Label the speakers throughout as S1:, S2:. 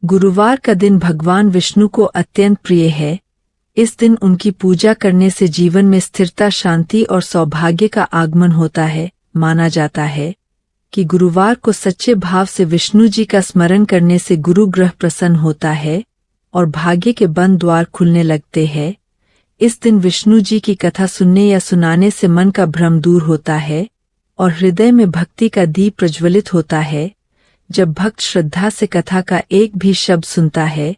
S1: गुरुवार का दिन भगवान विष्णु को अत्यंत प्रिय है। इस दिन उनकी पूजा करने से जीवन में स्थिरता, शांति और सौभाग्य का आगमन होता है। माना जाता है कि गुरुवार को सच्चे भाव से विष्णु जी का स्मरण करने से गुरु ग्रह प्रसन्न होता है और भाग्य के बंद द्वार खुलने लगते हैं। इस दिन विष्णु जी की कथा सुनने या सुनाने से मन का भ्रम दूर होता है और हृदय में भक्ति का दीप प्रज्वलित होता है। जब भक्त श्रद्धा से कथा का एक भी शब्द सुनता है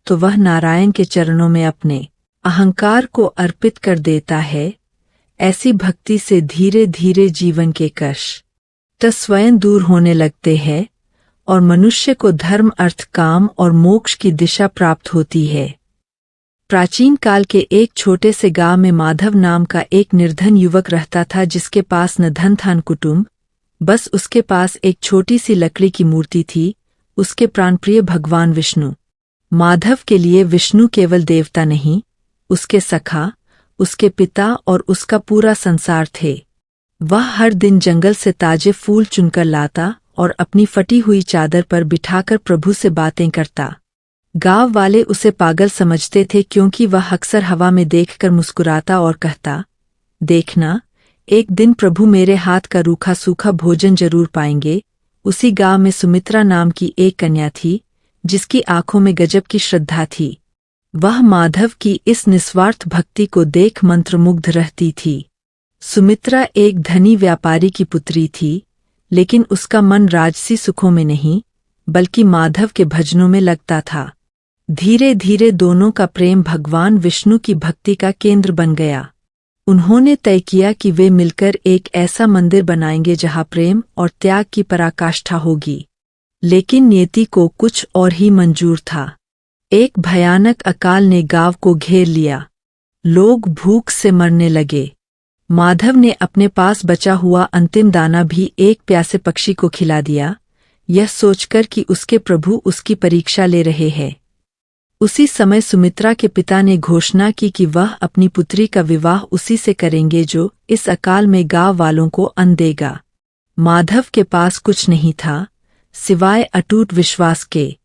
S1: तो वह नारायण के चरणों में अपने अहंकार को अर्पित कर देता है। ऐसी भक्ति से धीरे धीरे जीवन के कष्ट स्वयं दूर होने लगते हैं और मनुष्य को धर्म, अर्थ, काम और मोक्ष की दिशा प्राप्त होती है। प्राचीन काल के एक छोटे से गांव में माधव नाम का एक निर्धन युवक रहता था, जिसके पास न धन था न कुटुंब। बस उसके पास एक छोटी सी लकड़ी की मूर्ति थी, उसके प्राणप्रिय भगवान विष्णु। माधव के लिए विष्णु केवल देवता नहीं, उसके सखा, उसके पिता और उसका पूरा संसार थे। वह हर दिन जंगल से ताजे फूल चुनकर लाता और अपनी फटी हुई चादर पर बिठाकर प्रभु से बातें करता। गांव वाले उसे पागल समझते थे, क्योंकि वह अक्सर हवा में देखकर मुस्कुराता और कहता, देखना, एक दिन प्रभु मेरे हाथ का रूखा सूखा भोजन जरूर पाएंगे। उसी गांव में सुमित्रा नाम की एक कन्या थी, जिसकी आंखों में गजब की श्रद्धा थी। वह माधव की इस निस्वार्थ भक्ति को देख मंत्रमुग्ध रहती थी। सुमित्रा एक धनी व्यापारी की पुत्री थी, लेकिन उसका मन राजसी सुखों में नहीं बल्कि माधव के भजनों में लगता था। धीरे धीरे दोनों का प्रेम भगवान विष्णु की भक्ति का केंद्र बन गया। उन्होंने तय किया कि वे मिलकर एक ऐसा मंदिर बनाएंगे जहां प्रेम और त्याग की पराकाष्ठा होगी। लेकिन नियति को कुछ और ही मंजूर था। एक भयानक अकाल ने गांव को घेर लिया। लोग भूख से मरने लगे। माधव ने अपने पास बचा हुआ अंतिम दाना भी एक प्यासे पक्षी को खिला दिया, यह सोचकर कि उसके प्रभु उसकी परीक्षा ले रहे हैं। उसी समय सुमित्रा के पिता ने घोषणा की कि वह अपनी पुत्री का विवाह उसी से करेंगे जो इस अकाल में गांव वालों को अन्न देगा। माधव के पास कुछ नहीं था सिवाय अटूट विश्वास के।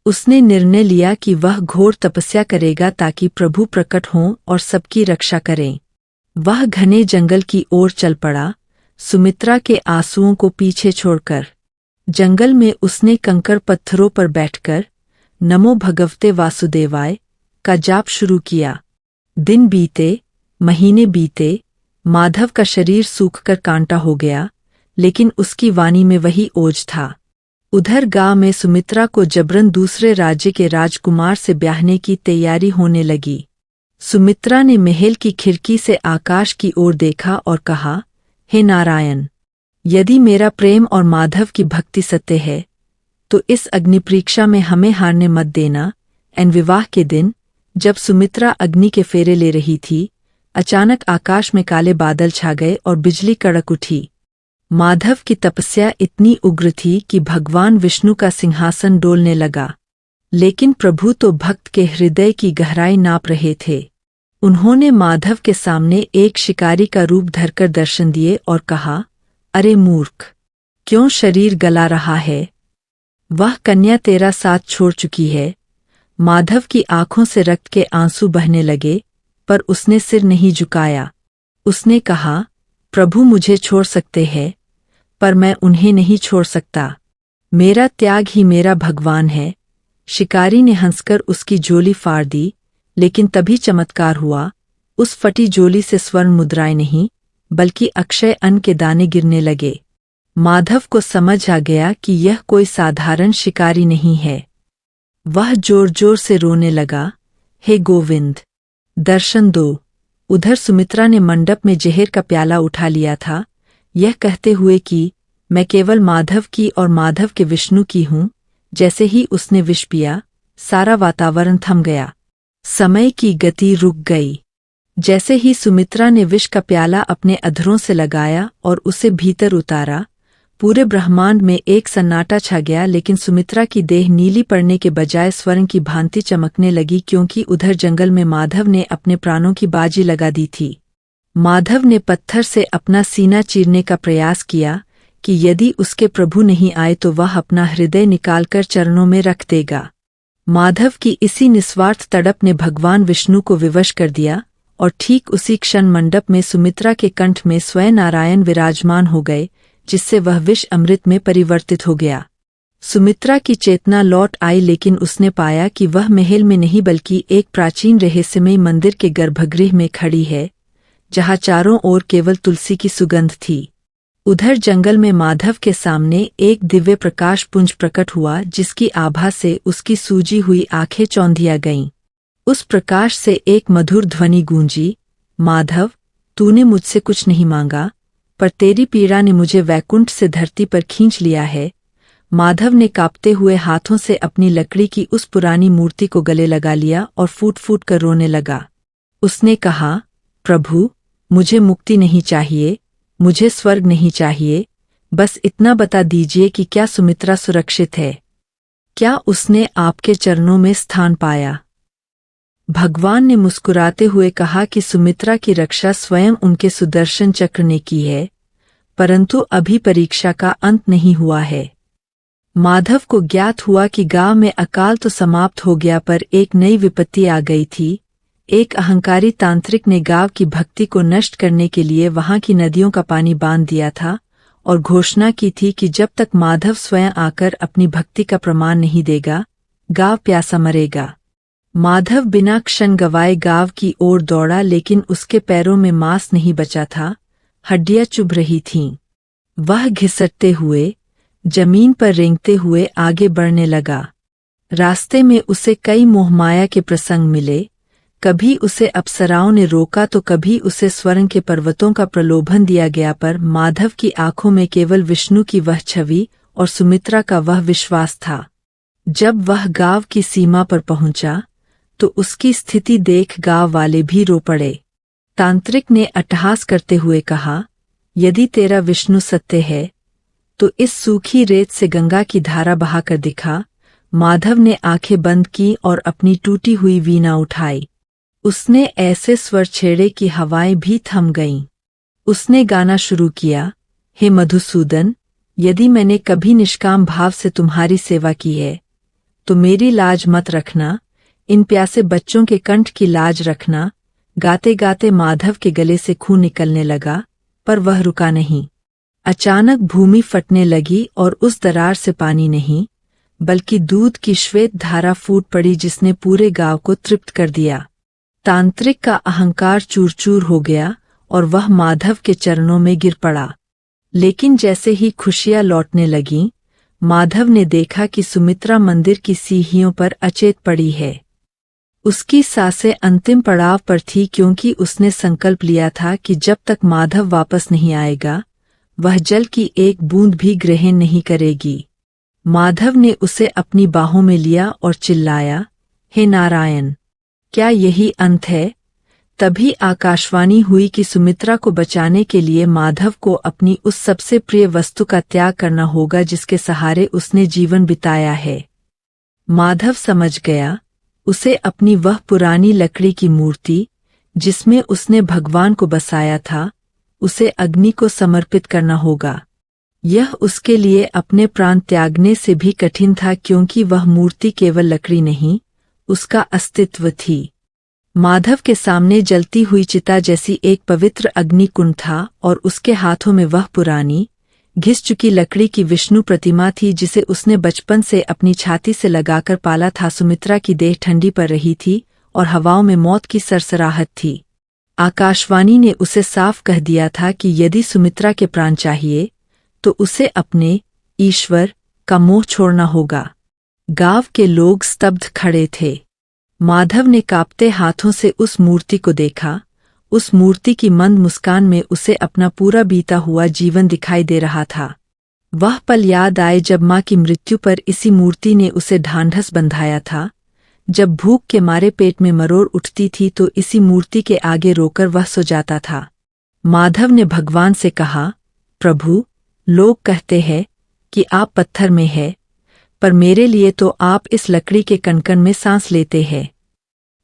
S1: उसने निर्णय लिया कि वह घोर तपस्या करेगा ताकि प्रभु प्रकट हों और सबकी रक्षा करें। वह घने जंगल की ओर चल पड़ा, सुमित्रा के आंसुओं को पीछे छोड़कर। जंगल में उसने कंकड़ पत्थरों पर बैठकर नमो भगवते वासुदेवाय का जाप शुरू किया। दिन बीते, महीने बीते, माधव का शरीर सूखकर कांटा हो गया, लेकिन उसकी वाणी में वही ओज था। उधर गांव में सुमित्रा को जबरन दूसरे राज्य के राजकुमार से ब्याहने की तैयारी होने लगी। सुमित्रा ने महल की खिड़की से आकाश की ओर देखा और कहा, हे नारायण, यदि मेरा प्रेम और माधव की भक्ति सत्य है तो इस अग्निपरीक्षा में हमें हारने मत देना। विवाह के दिन जब सुमित्रा अग्नि के फेरे ले रही थी, अचानक आकाश में काले बादल छा गए और बिजली कड़क उठी। माधव की तपस्या इतनी उग्र थी कि भगवान विष्णु का सिंहासन डोलने लगा। लेकिन प्रभु तो भक्त के हृदय की गहराई नाप रहे थे। उन्होंने माधव के सामने एक शिकारी का रूप धरकर दर्शन दिए और कहा, अरे मूर्ख, क्यों शरीर गला रहा है? वह कन्या तेरा साथ छोड़ चुकी है। माधव की आंखों से रक्त के आंसू बहने लगे, पर उसने सिर नहीं झुकाया। उसने कहा, प्रभु मुझे छोड़ सकते हैं, पर मैं उन्हें नहीं छोड़ सकता। मेरा त्याग ही मेरा भगवान है। शिकारी ने हंसकर उसकी झोली फाड़ दी, लेकिन तभी चमत्कार हुआ। उस फटी झोली से स्वर्ण मुद्राएं नहीं बल्कि अक्षय अन्न के दाने गिरने लगे। माधव को समझ आ गया कि यह कोई साधारण शिकारी नहीं है। वह जोर जोर से रोने लगा, हे गोविंद, दर्शन दो। उधर सुमित्रा ने मंडप में जहर का प्याला उठा लिया था, यह कहते हुए कि मैं केवल माधव की और माधव के विष्णु की हूँ। जैसे ही उसने विष पिया, सारा वातावरण थम गया। समय की गति रुक गई। जैसे ही सुमित्रा ने विष का प्याला अपने अधरों से लगाया और उसे भीतर उतारा, पूरे ब्रह्मांड में एक सन्नाटा छा गया। लेकिन सुमित्रा की देह नीली पड़ने के बजाय स्वर्ण की भांति चमकने लगी, क्योंकि उधर जंगल में माधव ने अपने प्राणों की बाजी लगा दी थी। माधव ने पत्थर से अपना सीना चीरने का प्रयास किया कि यदि उसके प्रभु नहीं आए तो वह अपना हृदय निकालकर चरणों में रख देगा। माधव की इसी निस्वार्थ तड़प ने भगवान विष्णु को विवश कर दिया और ठीक उसी क्षण मंडप में सुमित्रा के कंठ में स्वयं नारायण विराजमान हो गए, जिससे वह विष अमृत में परिवर्तित हो गया। सुमित्रा की चेतना लौट आई, लेकिन उसने पाया कि वह महल में नहीं बल्कि एक प्राचीन रहस्यमय मंदिर के गर्भगृह में खड़ी है, जहाँ चारों ओर केवल तुलसी की सुगंध थी। उधर जंगल में माधव के सामने एक दिव्य प्रकाश पुंज प्रकट हुआ, जिसकी आभा से उसकी सूजी हुई आंखें चौंधिया गईं। उस प्रकाश से एक मधुर ध्वनि गूंजी, माधव, तूने मुझसे कुछ नहीं मांगा, पर तेरी पीड़ा ने मुझे वैकुंठ से धरती पर खींच लिया है। माधव ने कांपते हुए हाथों से अपनी लकड़ी की उस पुरानी मूर्ति को गले लगा लिया और फूट फूट कर रोने लगा। उसने कहा, प्रभु, मुझे मुक्ति नहीं चाहिए, मुझे स्वर्ग नहीं चाहिए, बस इतना बता दीजिए कि क्या सुमित्रा सुरक्षित है? क्या उसने आपके चरणों में स्थान पाया? भगवान ने मुस्कुराते हुए कहा कि सुमित्रा की रक्षा स्वयं उनके सुदर्शन चक्र ने की है, परंतु अभी परीक्षा का अंत नहीं हुआ है। माधव को ज्ञात हुआ कि गांव में अकाल तो समाप्त हो गया, पर एक नई विपत्ति आ गई थी। एक अहंकारी तांत्रिक ने गांव की भक्ति को नष्ट करने के लिए वहां की नदियों का पानी बांध दिया था और घोषणा की थी कि जब तक माधव स्वयं आकर अपनी भक्ति का प्रमाण नहीं देगा, गांव प्यासा मरेगा। माधव बिना क्षण गवाए गांव की ओर दौड़ा, लेकिन उसके पैरों में मांस नहीं बचा था, हड्डियां चुभ रही थीं। वह घिसटते हुए, जमीन पर रेंगते हुए आगे बढ़ने लगा। रास्ते में उसे कई मोहमाया के प्रसंग मिले। कभी उसे अप्सराओं ने रोका तो कभी उसे स्वर्ण के पर्वतों का प्रलोभन दिया गया, पर माधव की आंखों में केवल विष्णु की वह छवि और सुमित्रा का वह विश्वास था। जब वह गांव की सीमा पर पहुंचा तो उसकी स्थिति देख गांव वाले भी रो पड़े। तांत्रिक ने अट्टहास करते हुए कहा, यदि तेरा विष्णु सत्य है तो इस सूखी रेत से गंगा की धारा बहाकर दिखा। माधव ने आंखें बंद की और अपनी टूटी हुई वीणा उठाई। उसने ऐसे स्वर छेड़े कि हवाएं भी थम गईं। उसने गाना शुरू किया, हे मधुसूदन, यदि मैंने कभी निष्काम भाव से तुम्हारी सेवा की है तो मेरी लाज मत रखना, इन प्यासे बच्चों के कंठ की लाज रखना। गाते गाते माधव के गले से खून निकलने लगा, पर वह रुका नहीं। अचानक भूमि फटने लगी और उस दरार से पानी नहीं बल्कि दूध की श्वेत धारा फूट पड़ी, जिसने पूरे गांव को तृप्त कर दिया। तांत्रिक का अहंकार चूर चूर हो गया और वह माधव के चरणों में गिर पड़ा। लेकिन जैसे ही खुशियां लौटने लगीं, माधव ने देखा कि सुमित्रा मंदिर की सीढ़ियों पर अचेत पड़ी है। उसकी सांसें अंतिम पड़ाव पर थी, क्योंकि उसने संकल्प लिया था कि जब तक माधव वापस नहीं आएगा वह जल की एक बूंद भी ग्रहण नहीं करेगी। माधव ने उसे अपनी बाहों में लिया और चिल्लाया, हे नारायण, क्या यही अंत है? तभी आकाशवाणी हुई कि सुमित्रा को बचाने के लिए माधव को अपनी उस सबसे प्रिय वस्तु का त्याग करना होगा जिसके सहारे उसने जीवन बिताया है। माधव समझ गया, उसे अपनी वह पुरानी लकड़ी की मूर्ति जिसमें उसने भगवान को बसाया था, उसे अग्नि को समर्पित करना होगा। यह उसके लिए अपने प्राण त्यागने से भी कठिन था, क्योंकि वह मूर्ति केवल लकड़ी नहीं, उसका अस्तित्व थी। माधव के सामने जलती हुई चिता जैसी एक पवित्र अग्निकुंड था और उसके हाथों में वह पुरानी, घिस चुकी लकड़ी की विष्णु प्रतिमा थी, जिसे उसने बचपन से अपनी छाती से लगाकर पाला था। सुमित्रा की देह ठंडी पड़ रही थी और हवाओं में मौत की सरसराहट थी। आकाशवाणी ने उसे साफ कह दिया था कि यदि सुमित्रा के प्राण चाहिए तो उसे अपने ईश्वर का मोह छोड़ना होगा। गांव के लोग स्तब्ध खड़े थे। माधव ने कांपते हाथों से उस मूर्ति को देखा। उस मूर्ति की मंद मुस्कान में उसे अपना पूरा बीता हुआ जीवन दिखाई दे रहा था। वह पल याद आए जब मां की मृत्यु पर इसी मूर्ति ने उसे ढांढस बंधाया था। जब भूख के मारे पेट में मरोड़ उठती थी तो इसी मूर्ति के आगे रोकर वह सो जाता था। माधव ने भगवान से कहा, प्रभु, लोग कहते हैं कि आप पत्थर में है, पर मेरे लिए तो आप इस लकड़ी के कणकण में सांस लेते हैं।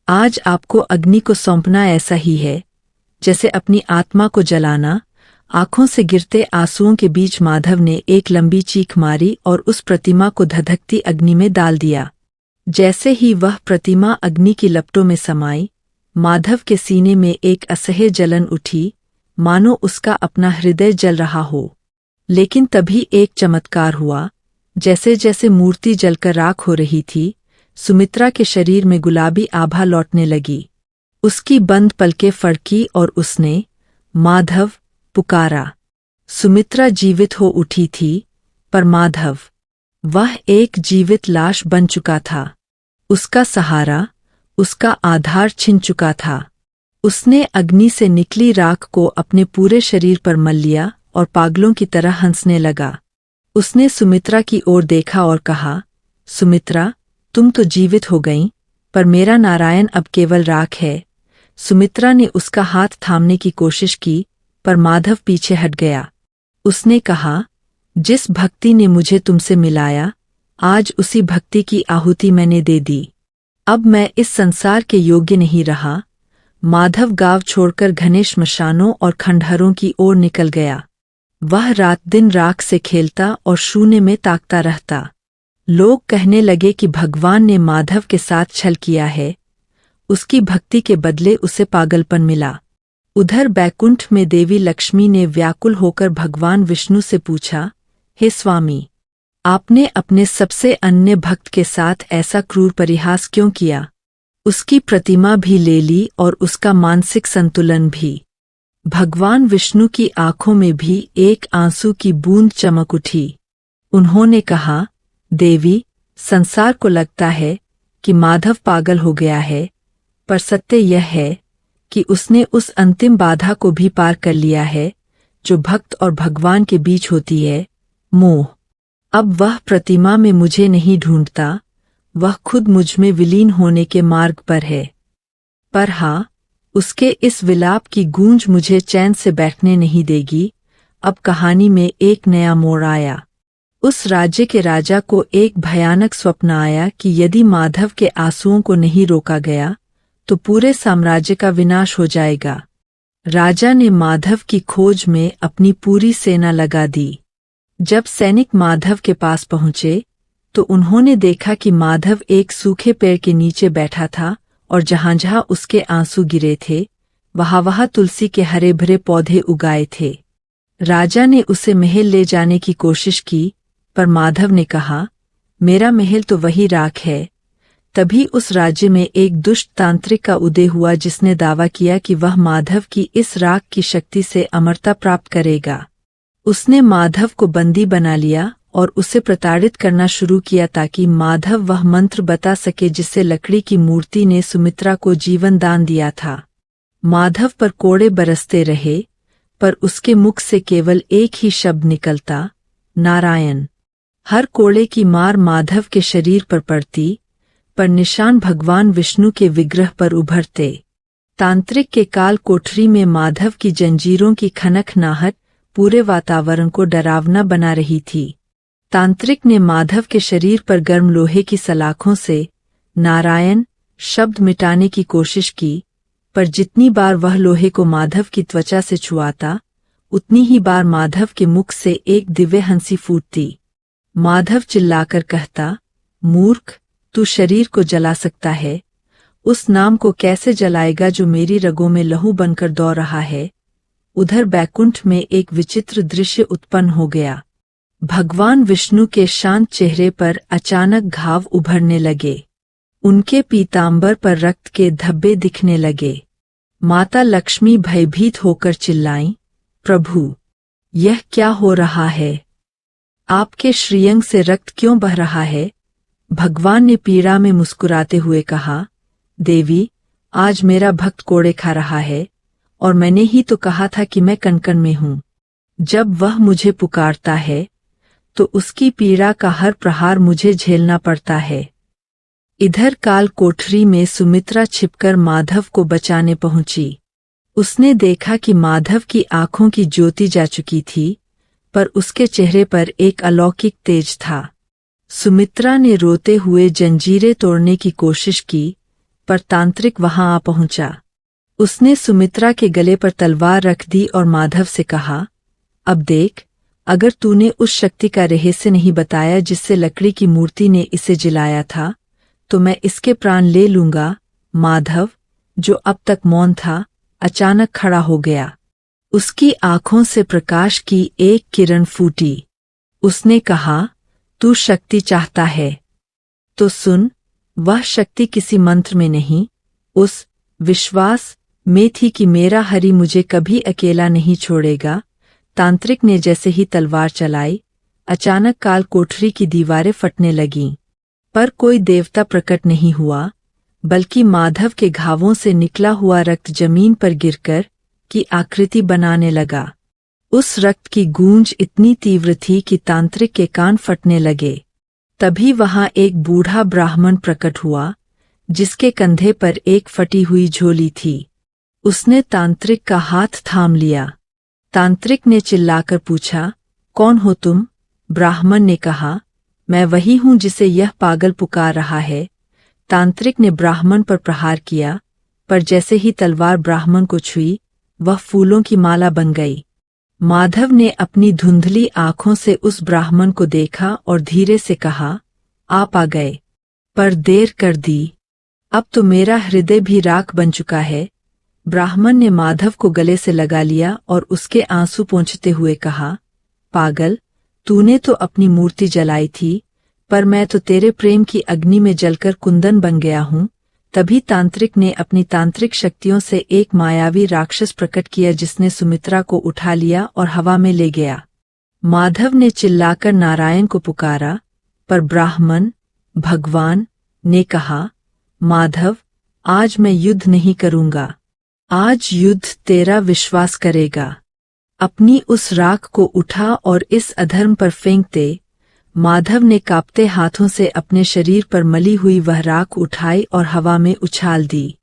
S1: आज आपको अग्नि को सौंपना ऐसा ही है जैसे अपनी आत्मा को जलाना। आंखों से गिरते आंसुओं के बीच माधव ने एक लंबी चीख मारी और उस प्रतिमा को धधकती अग्नि में डाल दिया। जैसे ही वह प्रतिमा अग्नि की लपटों में समाई, माधव के सीने में एक असह्य जलन उठी, मानो उसका अपना हृदय जल रहा हो। लेकिन तभी एक चमत्कार हुआ। जैसे जैसे मूर्ति जलकर राख हो रही थी, सुमित्रा के शरीर में गुलाबी आभा लौटने लगी। उसकी बंद पलकें फड़की और उसने माधव पुकारा। सुमित्रा जीवित हो उठी थी, पर माधव, वह एक जीवित लाश बन चुका था। उसका सहारा, उसका आधार छिन चुका था। उसने अग्नि से निकली राख को अपने पूरे शरीर पर मल लिया और पागलों की तरह हंसने लगा। उसने सुमित्रा की ओर देखा और कहा, सुमित्रा, तुम तो जीवित हो गईं, पर मेरा नारायण अब केवल राख है। सुमित्रा ने उसका हाथ थामने की कोशिश की, पर माधव पीछे हट गया। उसने कहा, जिस भक्ति ने मुझे तुमसे मिलाया, आज उसी भक्ति की आहुति मैंने दे दी। अब मैं इस संसार के योग्य नहीं रहा। माधव गांव छोड़कर घने श्मशानों और खंडहरों की ओर निकल गया। वह रात दिन राख से खेलता और शून्य में ताकता रहता। लोग कहने लगे कि भगवान ने माधव के साथ छल किया है। उसकी भक्ति के बदले उसे पागलपन मिला। उधर बैकुंठ में देवी लक्ष्मी ने व्याकुल होकर भगवान विष्णु से पूछा, हे स्वामी, आपने अपने सबसे अन्य भक्त के साथ ऐसा क्रूर परिहास क्यों किया? उसकी प्रतिमा भी ले ली और उसका मानसिक संतुलन भी। भगवान विष्णु की आंखों में भी एक आंसू की बूंद चमक उठी। उन्होंने कहा, देवी, संसार को लगता है कि माधव पागल हो गया है, पर सत्य यह है कि उसने उस अंतिम बाधा को भी पार कर लिया है जो भक्त और भगवान के बीच होती है, मोह। अब वह प्रतिमा में मुझे नहीं ढूंढता, वह खुद मुझ में विलीन होने के मार्ग पर है। पर हाँ, उसके इस विलाप की गूंज मुझे चैन से बैठने नहीं देगी। अब कहानी में एक नया मोड़ आया। उस राज्य के राजा को एक भयानक स्वप्न आया कि यदि माधव के आंसुओं को नहीं रोका गया तो पूरे साम्राज्य का विनाश हो जाएगा। राजा ने माधव की खोज में अपनी पूरी सेना लगा दी। जब सैनिक माधव के पास पहुंचे तो उन्होंने देखा कि माधव एक सूखे पेड़ के नीचे बैठा था और जहां जहां उसके आंसू गिरे थे वहां वहां तुलसी के हरे भरे पौधे उगाए थे। राजा ने उसे महल ले जाने की कोशिश की, पर माधव ने कहा, मेरा महल तो वही राख है। तभी उस राज्य में एक दुष्ट तांत्रिक का उदय हुआ जिसने दावा किया कि वह माधव की इस राख की शक्ति से अमरता प्राप्त करेगा। उसने माधव को बंदी बना लिया और उसे प्रताड़ित करना शुरू किया ताकि माधव वह मंत्र बता सके जिससे लकड़ी की मूर्ति ने सुमित्रा को जीवन दान दिया था। माधव पर कोड़े बरसते रहे, पर उसके मुख से केवल एक ही शब्द निकलता, नारायण। हर कोड़े की मार माधव के शरीर पर पड़ती, पर निशान भगवान विष्णु के विग्रह पर उभरते। तांत्रिक के काल कोठरी में माधव की जंजीरों की खनखनाहट पूरे वातावरण को डरावना बना रही थी। तांत्रिक ने माधव के शरीर पर गर्म लोहे की सलाखों से नारायण शब्द मिटाने की कोशिश की, पर जितनी बार वह लोहे को माधव की त्वचा से छुआता, उतनी ही बार माधव के मुख से एक दिव्य हंसी फूटती। माधव चिल्लाकर कहता, मूर्ख, तू शरीर को जला सकता है, उस नाम को कैसे जलाएगा जो मेरी रगों में लहू बनकर दौड़ रहा है। उधर बैकुंठ में एक विचित्र दृश्य उत्पन्न हो गया। भगवान विष्णु के शांत चेहरे पर अचानक घाव उभरने लगे। उनके पीतांबर पर रक्त के धब्बे दिखने लगे। माता लक्ष्मी भयभीत होकर चिल्लाईं, प्रभु, यह क्या हो रहा है? आपके श्रीअंग से रक्त क्यों बह रहा है? भगवान ने पीड़ा में मुस्कुराते हुए कहा, देवी, आज मेरा भक्त कोड़े खा रहा है और मैंने ही तो कहा था कि मैं कनकन में हूँ। जब वह मुझे पुकारता है तो उसकी पीड़ा का हर प्रहार मुझे झेलना पड़ता है। इधर काल कोठरी में सुमित्रा छिपकर माधव को बचाने पहुंची। उसने देखा कि माधव की आंखों की ज्योति जा चुकी थी, पर उसके चेहरे पर एक अलौकिक तेज था। सुमित्रा ने रोते हुए जंजीरें तोड़ने की कोशिश की, पर तांत्रिक वहां आ पहुंचा। उसने सुमित्रा के गले पर तलवार रख दी और माधव से कहा, अब देख, अगर तूने उस शक्ति का रहस्य नहीं बताया जिससे लकड़ी की मूर्ति ने इसे जिलाया था, तो मैं इसके प्राण ले लूंगा। माधव, जो अब तक मौन था, अचानक खड़ा हो गया। उसकी आंखों से प्रकाश की एक किरण फूटी। उसने कहा, तू शक्ति चाहता है तो सुन। वह शक्ति किसी मंत्र में नहीं, उस विश्वास में थी कि मेरा हरि मुझे कभी अकेला नहीं छोड़ेगा। तांत्रिक ने जैसे ही तलवार चलाई, अचानक काल कोठरी की दीवारें फटने लगीं। पर कोई देवता प्रकट नहीं हुआ, बल्कि माधव के घावों से निकला हुआ रक्त जमीन पर गिरकर की आकृति बनाने लगा। उस रक्त की गूंज इतनी तीव्र थी कि तांत्रिक के कान फटने लगे। तभी वहां एक बूढ़ा ब्राह्मण प्रकट हुआ, जिसके कंधे पर एक फटी हुई झोली थी। उसने तांत्रिक का हाथ थाम लिया। तांत्रिक ने चिल्लाकर पूछा, कौन हो तुम? ब्राह्मण ने कहा, मैं वही हूं जिसे यह पागल पुकार रहा है। तांत्रिक ने ब्राह्मण पर प्रहार किया, पर जैसे ही तलवार ब्राह्मण को छुई, वह फूलों की माला बन गई। माधव ने अपनी धुंधली आंखों से उस ब्राह्मण को देखा और धीरे से कहा, आप आ गए, पर देर कर दी। अब तो मेरा हृदय भी राख बन चुका है। ब्राह्मण ने माधव को गले से लगा लिया और उसके आंसू पोंछते हुए कहा, पागल, तूने तो अपनी मूर्ति जलाई थी, पर मैं तो तेरे प्रेम की अग्नि में जलकर कुंदन बन गया हूं। तभी तांत्रिक ने अपनी तांत्रिक शक्तियों से एक मायावी राक्षस प्रकट किया, जिसने सुमित्रा को उठा लिया और हवा में ले गया। माधव ने चिल्लाकर नारायण को पुकारा, पर ब्राह्मण भगवान ने कहा, माधव, आज मैं युद्ध नहीं करूंगा, आज युद्ध तेरा विश्वास करेगा। अपनी उस राख को उठा और इस अधर्म पर फेंक दे। माधव ने कांपते हाथों से अपने शरीर पर मली हुई वह राख उठाई और हवा में उछाल दी।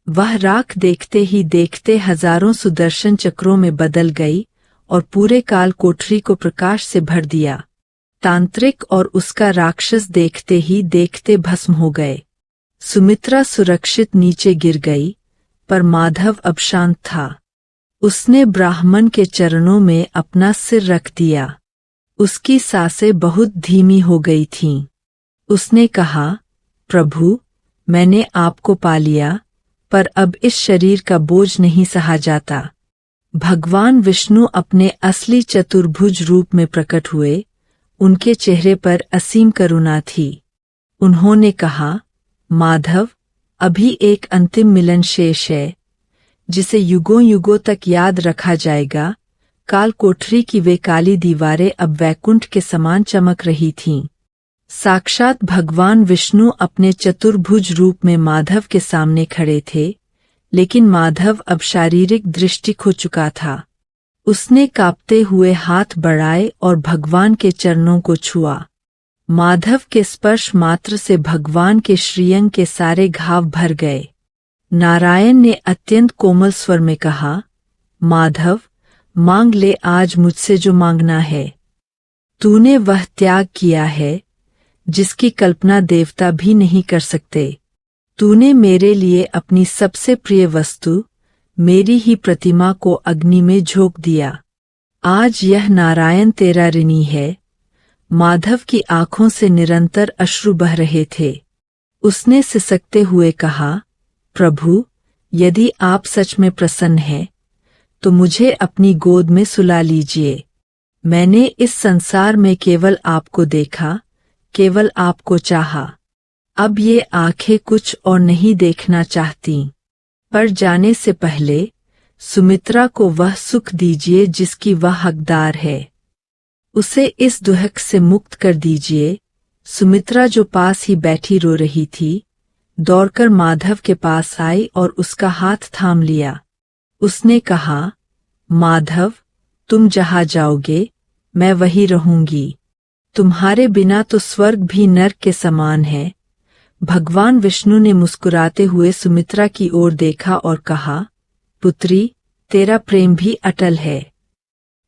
S1: वह राख देखते ही देखते हजारों सुदर्शन चक्रों में बदल गई और पूरे काल कोठरी को प्रकाश से भर दिया। तांत्रिक और उसका राक्षस देखते ही देखते भस्म हो गए। सुमित्रा सुरक्षित नीचे गिर गई, पर माधव अब शांत था। उसने ब्राह्मण के चरणों में अपना सिर रख दिया। उसकी सांसें बहुत धीमी हो गई थीं। उसने कहा, प्रभु, मैंने आपको पा लिया, पर अब इस शरीर का बोझ नहीं सहा जाता। भगवान विष्णु अपने असली चतुर्भुज रूप में प्रकट हुए। उनके चेहरे पर असीम करुणा थी। उन्होंने कहा, माधव, अभी एक अंतिम मिलन शेष है, जिसे युगों युगों तक याद रखा जाएगा। काल कोठरी की वे काली दीवारें अब वैकुंठ के समान चमक रही थीं। साक्षात भगवान विष्णु अपने चतुर्भुज रूप में माधव के सामने खड़े थे, लेकिन माधव अब शारीरिक दृष्टि खो चुका था। उसने कांपते हुए हाथ बढ़ाए और भगवान के चरणों को छुआ। माधव के स्पर्श मात्र से भगवान के श्रीअंग के सारे घाव भर गए। नारायण ने अत्यंत कोमल स्वर में कहा, माधव, मांग ले आज मुझसे जो मांगना है। तूने वह त्याग किया है जिसकी कल्पना देवता भी नहीं कर सकते। तूने मेरे लिए अपनी सबसे प्रिय वस्तु, मेरी ही प्रतिमा को अग्नि में झोंक दिया। आज यह नारायण तेरा ऋणी है। माधव की आंखों से निरंतर अश्रु बह रहे थे। उसने सिसकते हुए कहा, प्रभु, यदि आप सच में प्रसन्न हैं, तो मुझे अपनी गोद में सुला लीजिए। मैंने इस संसार में केवल आपको देखा, केवल आपको चाहा। अब ये आंखें कुछ और नहीं देखना चाहती। पर जाने से पहले सुमित्रा को वह सुख दीजिए जिसकी वह हकदार है। उसे इस दुहक से मुक्त कर दीजिए। सुमित्रा, जो पास ही बैठी रो रही थी, दौड़कर माधव के पास आई और उसका हाथ थाम लिया। उसने कहा, माधव, तुम जहां जाओगे मैं वहीं रहूंगी। तुम्हारे बिना तो स्वर्ग भी नर्क के समान है। भगवान विष्णु ने मुस्कुराते हुए सुमित्रा की ओर देखा और कहा, पुत्री, तेरा प्रेम भी अटल है।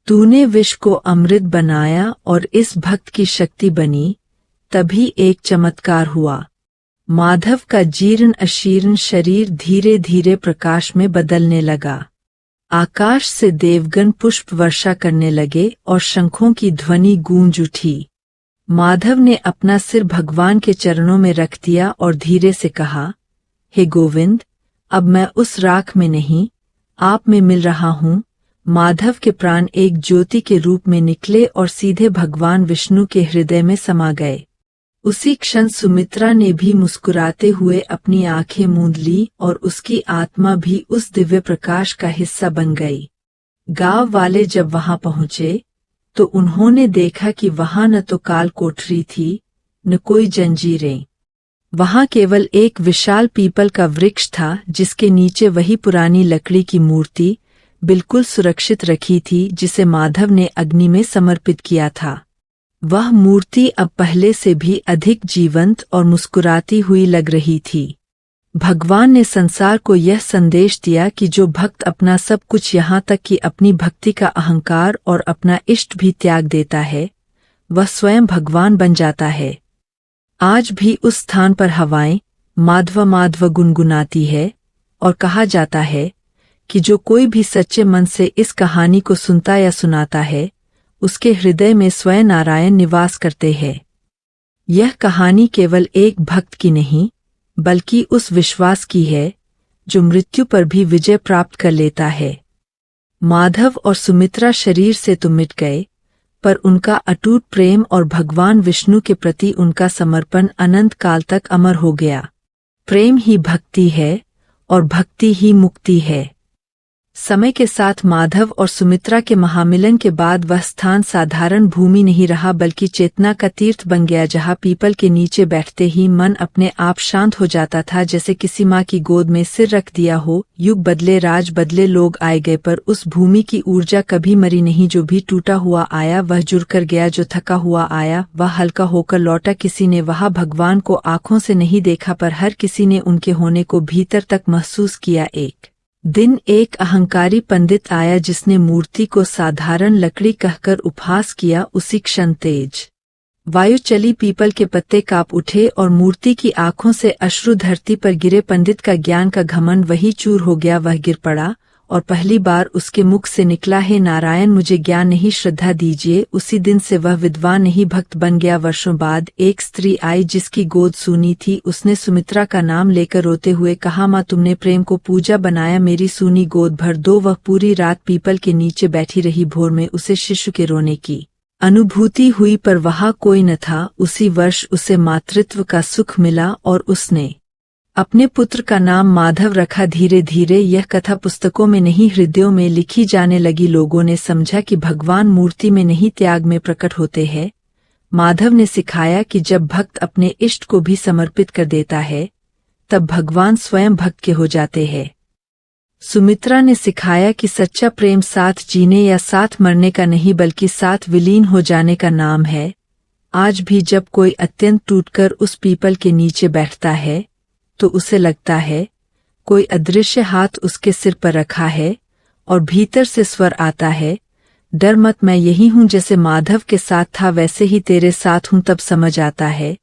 S1: तूने विष को अमृत बनाया और इस भक्त की शक्ति बनी। तभी एक चमत्कार हुआ। माधव का जीर्ण अशीर्ण शरीर धीरे धीरे प्रकाश में बदलने लगा। आकाश से देवगण पुष्प वर्षा करने लगे और शंखों की ध्वनि गूंज उठी। माधव ने अपना सिर भगवान के चरणों में रख दिया और धीरे से कहा, हे गोविंद, अब मैं उस राख में नहीं, आप में मिल रहा हूँ। माधव के प्राण एक ज्योति के रूप में निकले और सीधे भगवान विष्णु के हृदय में समा गए। उसी क्षण सुमित्रा ने भी मुस्कुराते हुए अपनी आंखें मूंद ली और उसकी आत्मा भी उस दिव्य प्रकाश का हिस्सा बन गई। गांव वाले जब वहां पहुंचे तो उन्होंने देखा कि वहां न तो काल कोठरी थी, न कोई जंजीरें। वहां केवल एक विशाल पीपल का वृक्ष था, जिसके नीचे वही पुरानी लकड़ी की मूर्ति बिल्कुल सुरक्षित रखी थी, जिसे माधव ने अग्नि में समर्पित किया था। वह मूर्ति अब पहले से भी अधिक जीवंत और मुस्कुराती हुई लग रही थी। भगवान ने संसार को यह संदेश दिया कि जो भक्त अपना सब कुछ यहाँ तक कि अपनी भक्ति का अहंकार और अपना इष्ट भी त्याग देता है, वह स्वयं भगवान बन जाता है। आज भी उस स्थान पर हवाएं माधव माधव गुनगुनाती है और कहा जाता है कि जो कोई भी सच्चे मन से इस कहानी को सुनता या सुनाता है, उसके हृदय में स्वयं नारायण निवास करते हैं। यह कहानी केवल एक भक्त की नहीं, बल्कि उस विश्वास की है जो मृत्यु पर भी विजय प्राप्त कर लेता है। माधव और सुमित्रा शरीर से तो मिट गए, पर उनका अटूट प्रेम और भगवान विष्णु के प्रति उनका समर्पण अनंत काल तक अमर हो गया। प्रेम ही भक्ति है और भक्ति ही मुक्ति है। समय के साथ माधव और सुमित्रा के महामिलन के बाद वह स्थान साधारण भूमि नहीं रहा, बल्कि चेतना का तीर्थ बन गया, जहाँ पीपल के नीचे बैठते ही मन अपने आप शांत हो जाता था, जैसे किसी माँ की गोद में सिर रख दिया हो। युग बदले, राज बदले, लोग आए गए, पर उस भूमि की ऊर्जा कभी मरी नहीं। जो भी टूटा हुआ आया वह जुड़कर गया, जो थका हुआ आया वह हल्का होकर लौटा। किसी ने वहाँ भगवान को आंखों से नहीं देखा, पर हर किसी ने उनके होने को भीतर तक महसूस किया। एक दिन एक अहंकारी पंडित आया, जिसने मूर्ति को साधारण लकड़ी कहकर उपहास किया। उसी क्षण तेज वायु चली, पीपल के पत्ते कांप उठे और मूर्ति की आंखों से अश्रु धरती पर गिरे। पंडित का ज्ञान का घमंड वही चूर हो गया। वह गिर पड़ा और पहली बार उसके मुख से निकला, हे नारायण, मुझे ज्ञान नहीं, श्रद्धा दीजिए। उसी दिन से वह विद्वान नहीं, भक्त बन गया। वर्षों बाद एक स्त्री आई, जिसकी गोद सूनी थी। उसने सुमित्रा का नाम लेकर रोते हुए कहा, माँ, तुमने प्रेम को पूजा बनाया, मेरी सूनी गोद भर दो। वह पूरी रात पीपल के नीचे बैठी रही। भोर में उसे शिशु के रोने की अनुभूति हुई, पर वहाँ कोई न था। उसी वर्ष उसे मातृत्व का सुख मिला और उसने अपने पुत्र का नाम माधव रखा। धीरे धीरे यह कथा पुस्तकों में नहीं, हृदयों में लिखी जाने लगी। लोगों ने समझा कि भगवान मूर्ति में नहीं, त्याग में प्रकट होते हैं। माधव ने सिखाया कि जब भक्त अपने इष्ट को भी समर्पित कर देता है, तब भगवान स्वयं भक्त के हो जाते हैं। सुमित्रा ने सिखाया कि सच्चा प्रेम साथ जीने या साथ मरने का नहीं, बल्कि साथ विलीन हो जाने का नाम है। आज भी जब कोई अत्यंत टूटकर उस पीपल के नीचे बैठता है, तो उसे लगता है कोई अदृश्य हाथ उसके सिर पर रखा है और भीतर से स्वर आता है, डर मत, मैं यही हूँ। जैसे माधव के साथ था, वैसे ही तेरे साथ हूँ। तब समझ आता है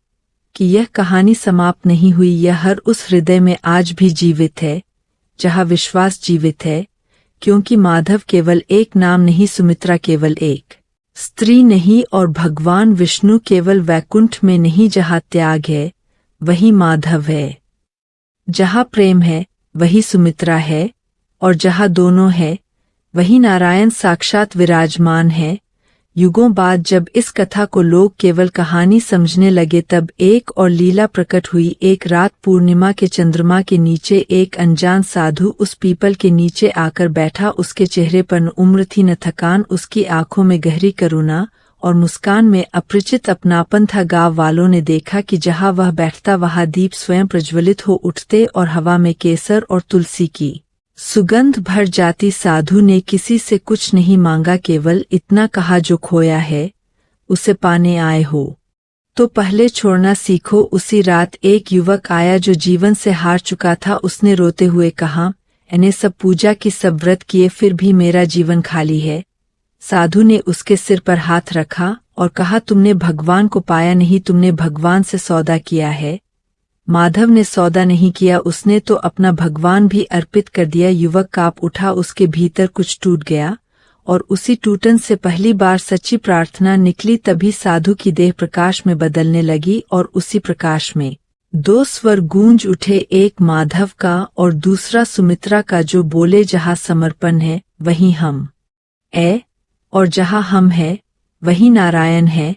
S1: कि यह कहानी समाप्त नहीं हुई। यह हर उस हृदय में आज भी जीवित है जहाँ विश्वास जीवित है, क्योंकि माधव केवल एक नाम नहीं, सुमित्रा केवल एक स्त्री नहीं, और भगवान विष्णु केवल वैकुंठ में नहीं। जहाँ त्याग है वही माधव है, जहाँ प्रेम है वही सुमित्रा है, और जहाँ दोनों है वही नारायण साक्षात विराजमान है। युगों बाद जब इस कथा को लोग केवल कहानी समझने लगे, तब एक और लीला प्रकट हुई। एक रात पूर्णिमा के चंद्रमा के नीचे एक अनजान साधु उस पीपल के नीचे आकर बैठा। उसके चेहरे पर न उम्र थी न थकान, उसकी आंखों में गहरी करुणा और मुस्कान में अपरिचित अपनापन था। गांव वालों ने देखा कि जहां वह बैठता वहां दीप स्वयं प्रज्वलित हो उठते और हवा में केसर और तुलसी की सुगंध भर जाती। साधु ने किसी से कुछ नहीं मांगा, केवल इतना कहा, जो खोया है उसे पाने आए हो तो पहले छोड़ना सीखो। उसी रात एक युवक आया जो जीवन से हार चुका था। उसने रोते हुए कहा, मैंने सब पूजा की, सब व्रत किए, फिर भी मेरा जीवन खाली है। साधु ने उसके सिर पर हाथ रखा और कहा, तुमने भगवान को पाया नहीं, तुमने भगवान से सौदा किया है। माधव ने सौदा नहीं किया, उसने तो अपना भगवान भी अर्पित कर दिया। युवक कांप उठा, उसके भीतर कुछ टूट गया और उसी टूटन से पहली बार सच्ची प्रार्थना निकली। तभी साधु की देह प्रकाश में बदलने लगी और उसी प्रकाश में दो स्वर गूंज उठे, एक माधव का और दूसरा सुमित्रा का, जो बोले, जहाँ समर्पण है वहीं हम है और जहाँ हम है वहीं नारायण है।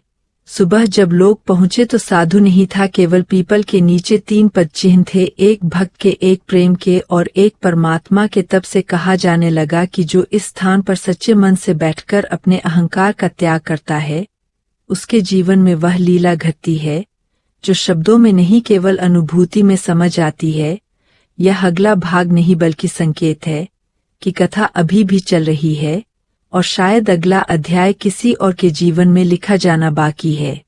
S1: सुबह जब लोग पहुंचे तो साधु नहीं था, केवल पीपल के नीचे 3 पद चिन्ह थे, एक भक्त के, एक प्रेम के और एक परमात्मा के। तब से कहा जाने लगा कि जो इस स्थान पर सच्चे मन से बैठकर अपने अहंकार का त्याग करता है, उसके जीवन में वह लीला घटती है जो शब्दों में नहीं केवल अनुभूति में समझ आती है। यह अगला भाग नहीं बल्कि संकेत है कि कथा अभी भी चल रही है और शायद अगला अध्याय किसी और के जीवन में लिखा जाना बाकी है।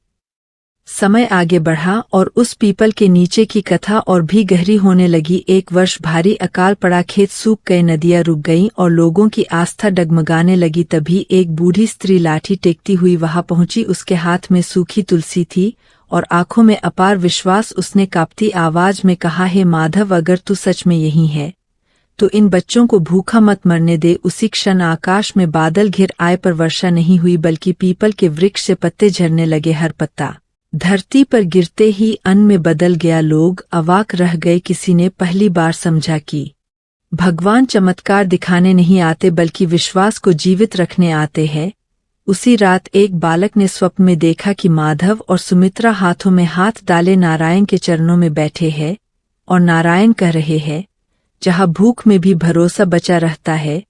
S1: समय आगे बढ़ा और उस पीपल के नीचे की कथा और भी गहरी होने लगी। 1 वर्ष भारी अकाल पड़ा, खेत सूख गए, नदियां रुक गईं और लोगों की आस्था डगमगाने लगी। तभी एक बूढ़ी स्त्री लाठी टेकती हुई वहां पहुंची। उसके हाथ में सूखी तुलसी थी और आंखों में अपार विश्वास। उसने कांपती आवाज में कहा, हे माधव, अगर तू सच में यही है तो इन बच्चों को भूखा मत मरने दे। उसी क्षण आकाश में बादल घिर आए, पर वर्षा नहीं हुई, बल्कि पीपल के वृक्ष से पत्ते झरने लगे। हर पत्ता धरती पर गिरते ही अन्न में बदल गया। लोग अवाक रह गए। किसी ने पहली बार समझा कि भगवान चमत्कार दिखाने नहीं आते बल्कि विश्वास को जीवित रखने आते हैं। उसी रात एक बालक ने स्वप्न में देखा कि माधव और सुमित्रा हाथों में हाथ डाले नारायण के चरणों में बैठे हैं और नारायण कह रहे हैं, जहाँ भूख में भी भरोसा बचा रहता है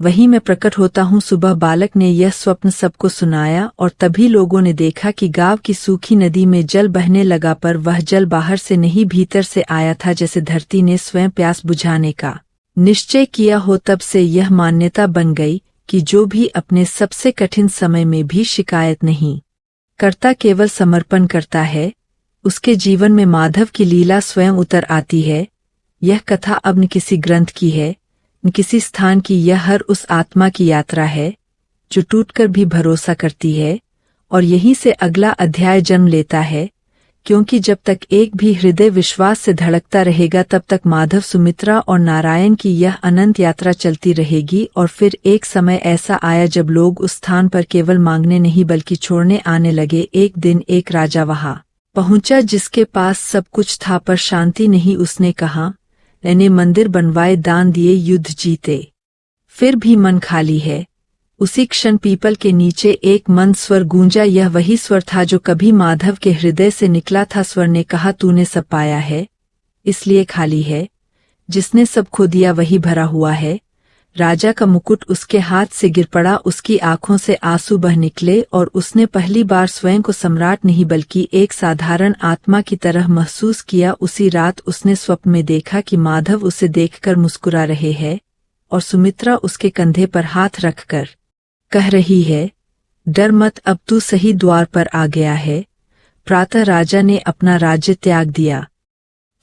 S1: वहीं मैं प्रकट होता हूँ। सुबह बालक ने यह स्वप्न सबको सुनाया और तभी लोगों ने देखा कि गांव की सूखी नदी में जल बहने लगा, पर वह जल बाहर से नहीं भीतर से आया था, जैसे धरती ने स्वयं प्यास बुझाने का निश्चय किया हो। तब से यह मान्यता बन गई कि जो भी अपने सबसे कठिन समय में भी शिकायत नहीं करता, केवल समर्पण करता है, उसके जीवन में माधव की लीला स्वयं उतर आती है। यह कथा अब न किसी ग्रंथ की है न किसी स्थान की, यह हर उस आत्मा की यात्रा है जो टूटकर भी भरोसा करती है और यहीं से अगला अध्याय जन्म लेता है। क्योंकि जब तक एक भी हृदय विश्वास से धड़कता रहेगा, तब तक माधव, सुमित्रा और नारायण की यह अनंत यात्रा चलती रहेगी। और फिर एक समय ऐसा आया जब लोग उस स्थान पर केवल मांगने नहीं बल्कि छोड़ने आने लगे। एक दिन एक राजा वहां पहुंचा जिसके पास सब कुछ था पर शांति नहीं। उसने कहा, मैंने मंदिर बनवाए, दान दिए, युद्ध जीते, फिर भी मन खाली है। उसी क्षण पीपल के नीचे एक मंद स्वर गूंजा। यह वही स्वर था जो कभी माधव के हृदय से निकला था। स्वर ने कहा, तूने सब पाया है इसलिए खाली है, जिसने सब खो दिया वही भरा हुआ है। राजा का मुकुट उसके हाथ से गिर पड़ा, उसकी आंखों से आंसू बह निकले और उसने पहली बार स्वयं को सम्राट नहीं बल्कि एक साधारण आत्मा की तरह महसूस किया। उसी रात उसने स्वप्न में देखा कि माधव उसे देखकर मुस्कुरा रहे हैं और सुमित्रा उसके कंधे पर हाथ रखकर कह रही है, डर मत, अब तू सही द्वार पर आ गया है। प्रातः राजा ने अपना राज्य त्याग दिया।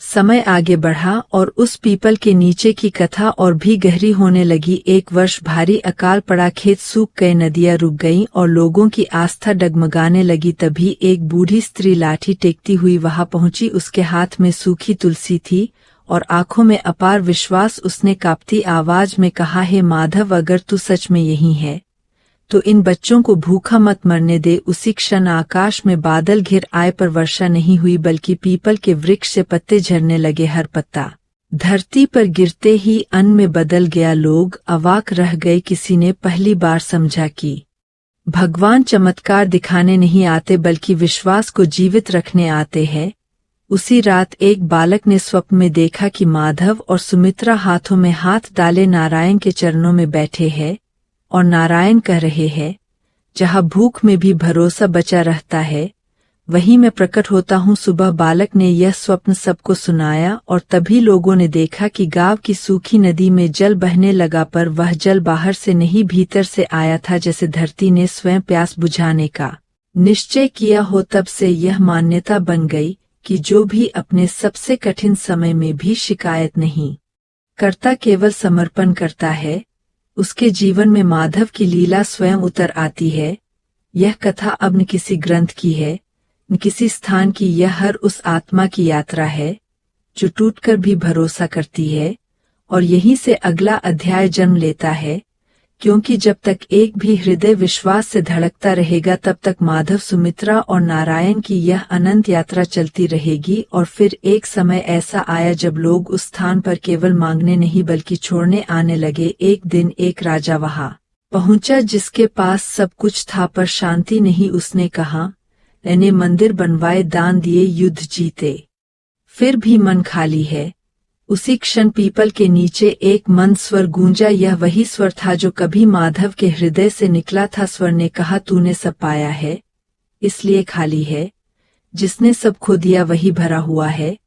S1: समय आगे बढ़ा और उस पीपल के नीचे की कथा और भी गहरी होने लगी। 1 वर्ष भारी अकाल पड़ा, खेत सूख गए, नदियां रुक गईं और लोगों की आस्था डगमगाने लगी। तभी एक बूढ़ी स्त्री लाठी टेकती हुई वहां पहुंची। उसके हाथ में सूखी तुलसी थी और आंखों में अपार विश्वास। उसने कांपती आवाज में कहा, हे माधव, अगर तू सच में यही है तो इन बच्चों को भूखा मत मरने दे। उसी क्षण आकाश में बादल घिर आए, पर वर्षा नहीं हुई, बल्कि पीपल के वृक्ष से पत्ते झरने लगे। हर पत्ता धरती पर गिरते ही अन्न में बदल गया। लोग अवाक रह गए। किसी ने पहली बार समझा कि भगवान चमत्कार दिखाने नहीं आते बल्कि विश्वास को जीवित रखने आते हैं। उसी रात एक बालक ने स्वप्न में देखा कि माधव और सुमित्रा हाथों में हाथ डाले नारायण के चरणों में बैठे हैं और नारायण कह रहे हैं, जहाँ भूख में भी भरोसा बचा रहता है वहीं मैं प्रकट होता हूँ। सुबह बालक ने यह स्वप्न सबको सुनाया और तभी लोगों ने देखा कि गांव की सूखी नदी में जल बहने लगा, पर वह जल बाहर से नहीं भीतर से आया था, जैसे धरती ने स्वयं प्यास बुझाने का निश्चय किया हो। तब से यह मान्यता बन गई कि जो भी अपने सबसे कठिन समय में भी शिकायत नहीं करता, केवल समर्पण करता है, उसके जीवन में माधव की लीला स्वयं उतर आती है। यह कथा अब न किसी ग्रंथ की है न किसी स्थान की, यह हर उस आत्मा की यात्रा है जो टूटकर भी भरोसा करती है और यहीं से अगला अध्याय जन्म लेता है। क्योंकि जब तक एक भी हृदय विश्वास से धड़कता रहेगा तब तक माधव, सुमित्रा और नारायण की यह अनंत यात्रा चलती रहेगी। और फिर एक समय ऐसा आया जब लोग उस स्थान पर केवल मांगने नहीं बल्कि छोड़ने आने लगे। एक दिन एक राजा वहां पहुंचा जिसके पास सब कुछ था पर शांति नहीं। उसने कहा, मैंने मंदिर बनवाए, दान दिए, युद्ध जीते, फिर भी मन खाली है। उसी क्षण पीपल के नीचे एक मंद स्वर गूंजा। यह वही स्वर था जो कभी माधव के हृदय से निकला था। स्वर ने कहा, तूने सब पाया है इसलिए खाली है, जिसने सब खो दिया वही भरा हुआ है।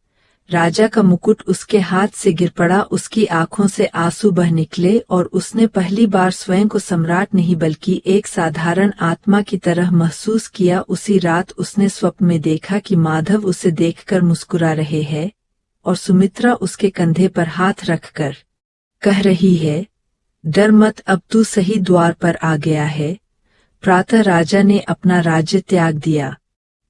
S1: राजा का मुकुट उसके हाथ से गिर पड़ा, उसकी आंखों से आंसू बह निकले और उसने पहली बार स्वयं को सम्राट नहीं बल्कि एक साधारण आत्मा की तरह महसूस किया। उसी रात उसने स्वप्न में देखा कि माधव उसे देखकर मुस्कुरा रहे हैं और सुमित्रा उसके कंधे पर हाथ रखकर कह रही है, डर मत, अब तू सही द्वार पर आ गया है। प्रातः राजा ने अपना राज्य त्याग दिया।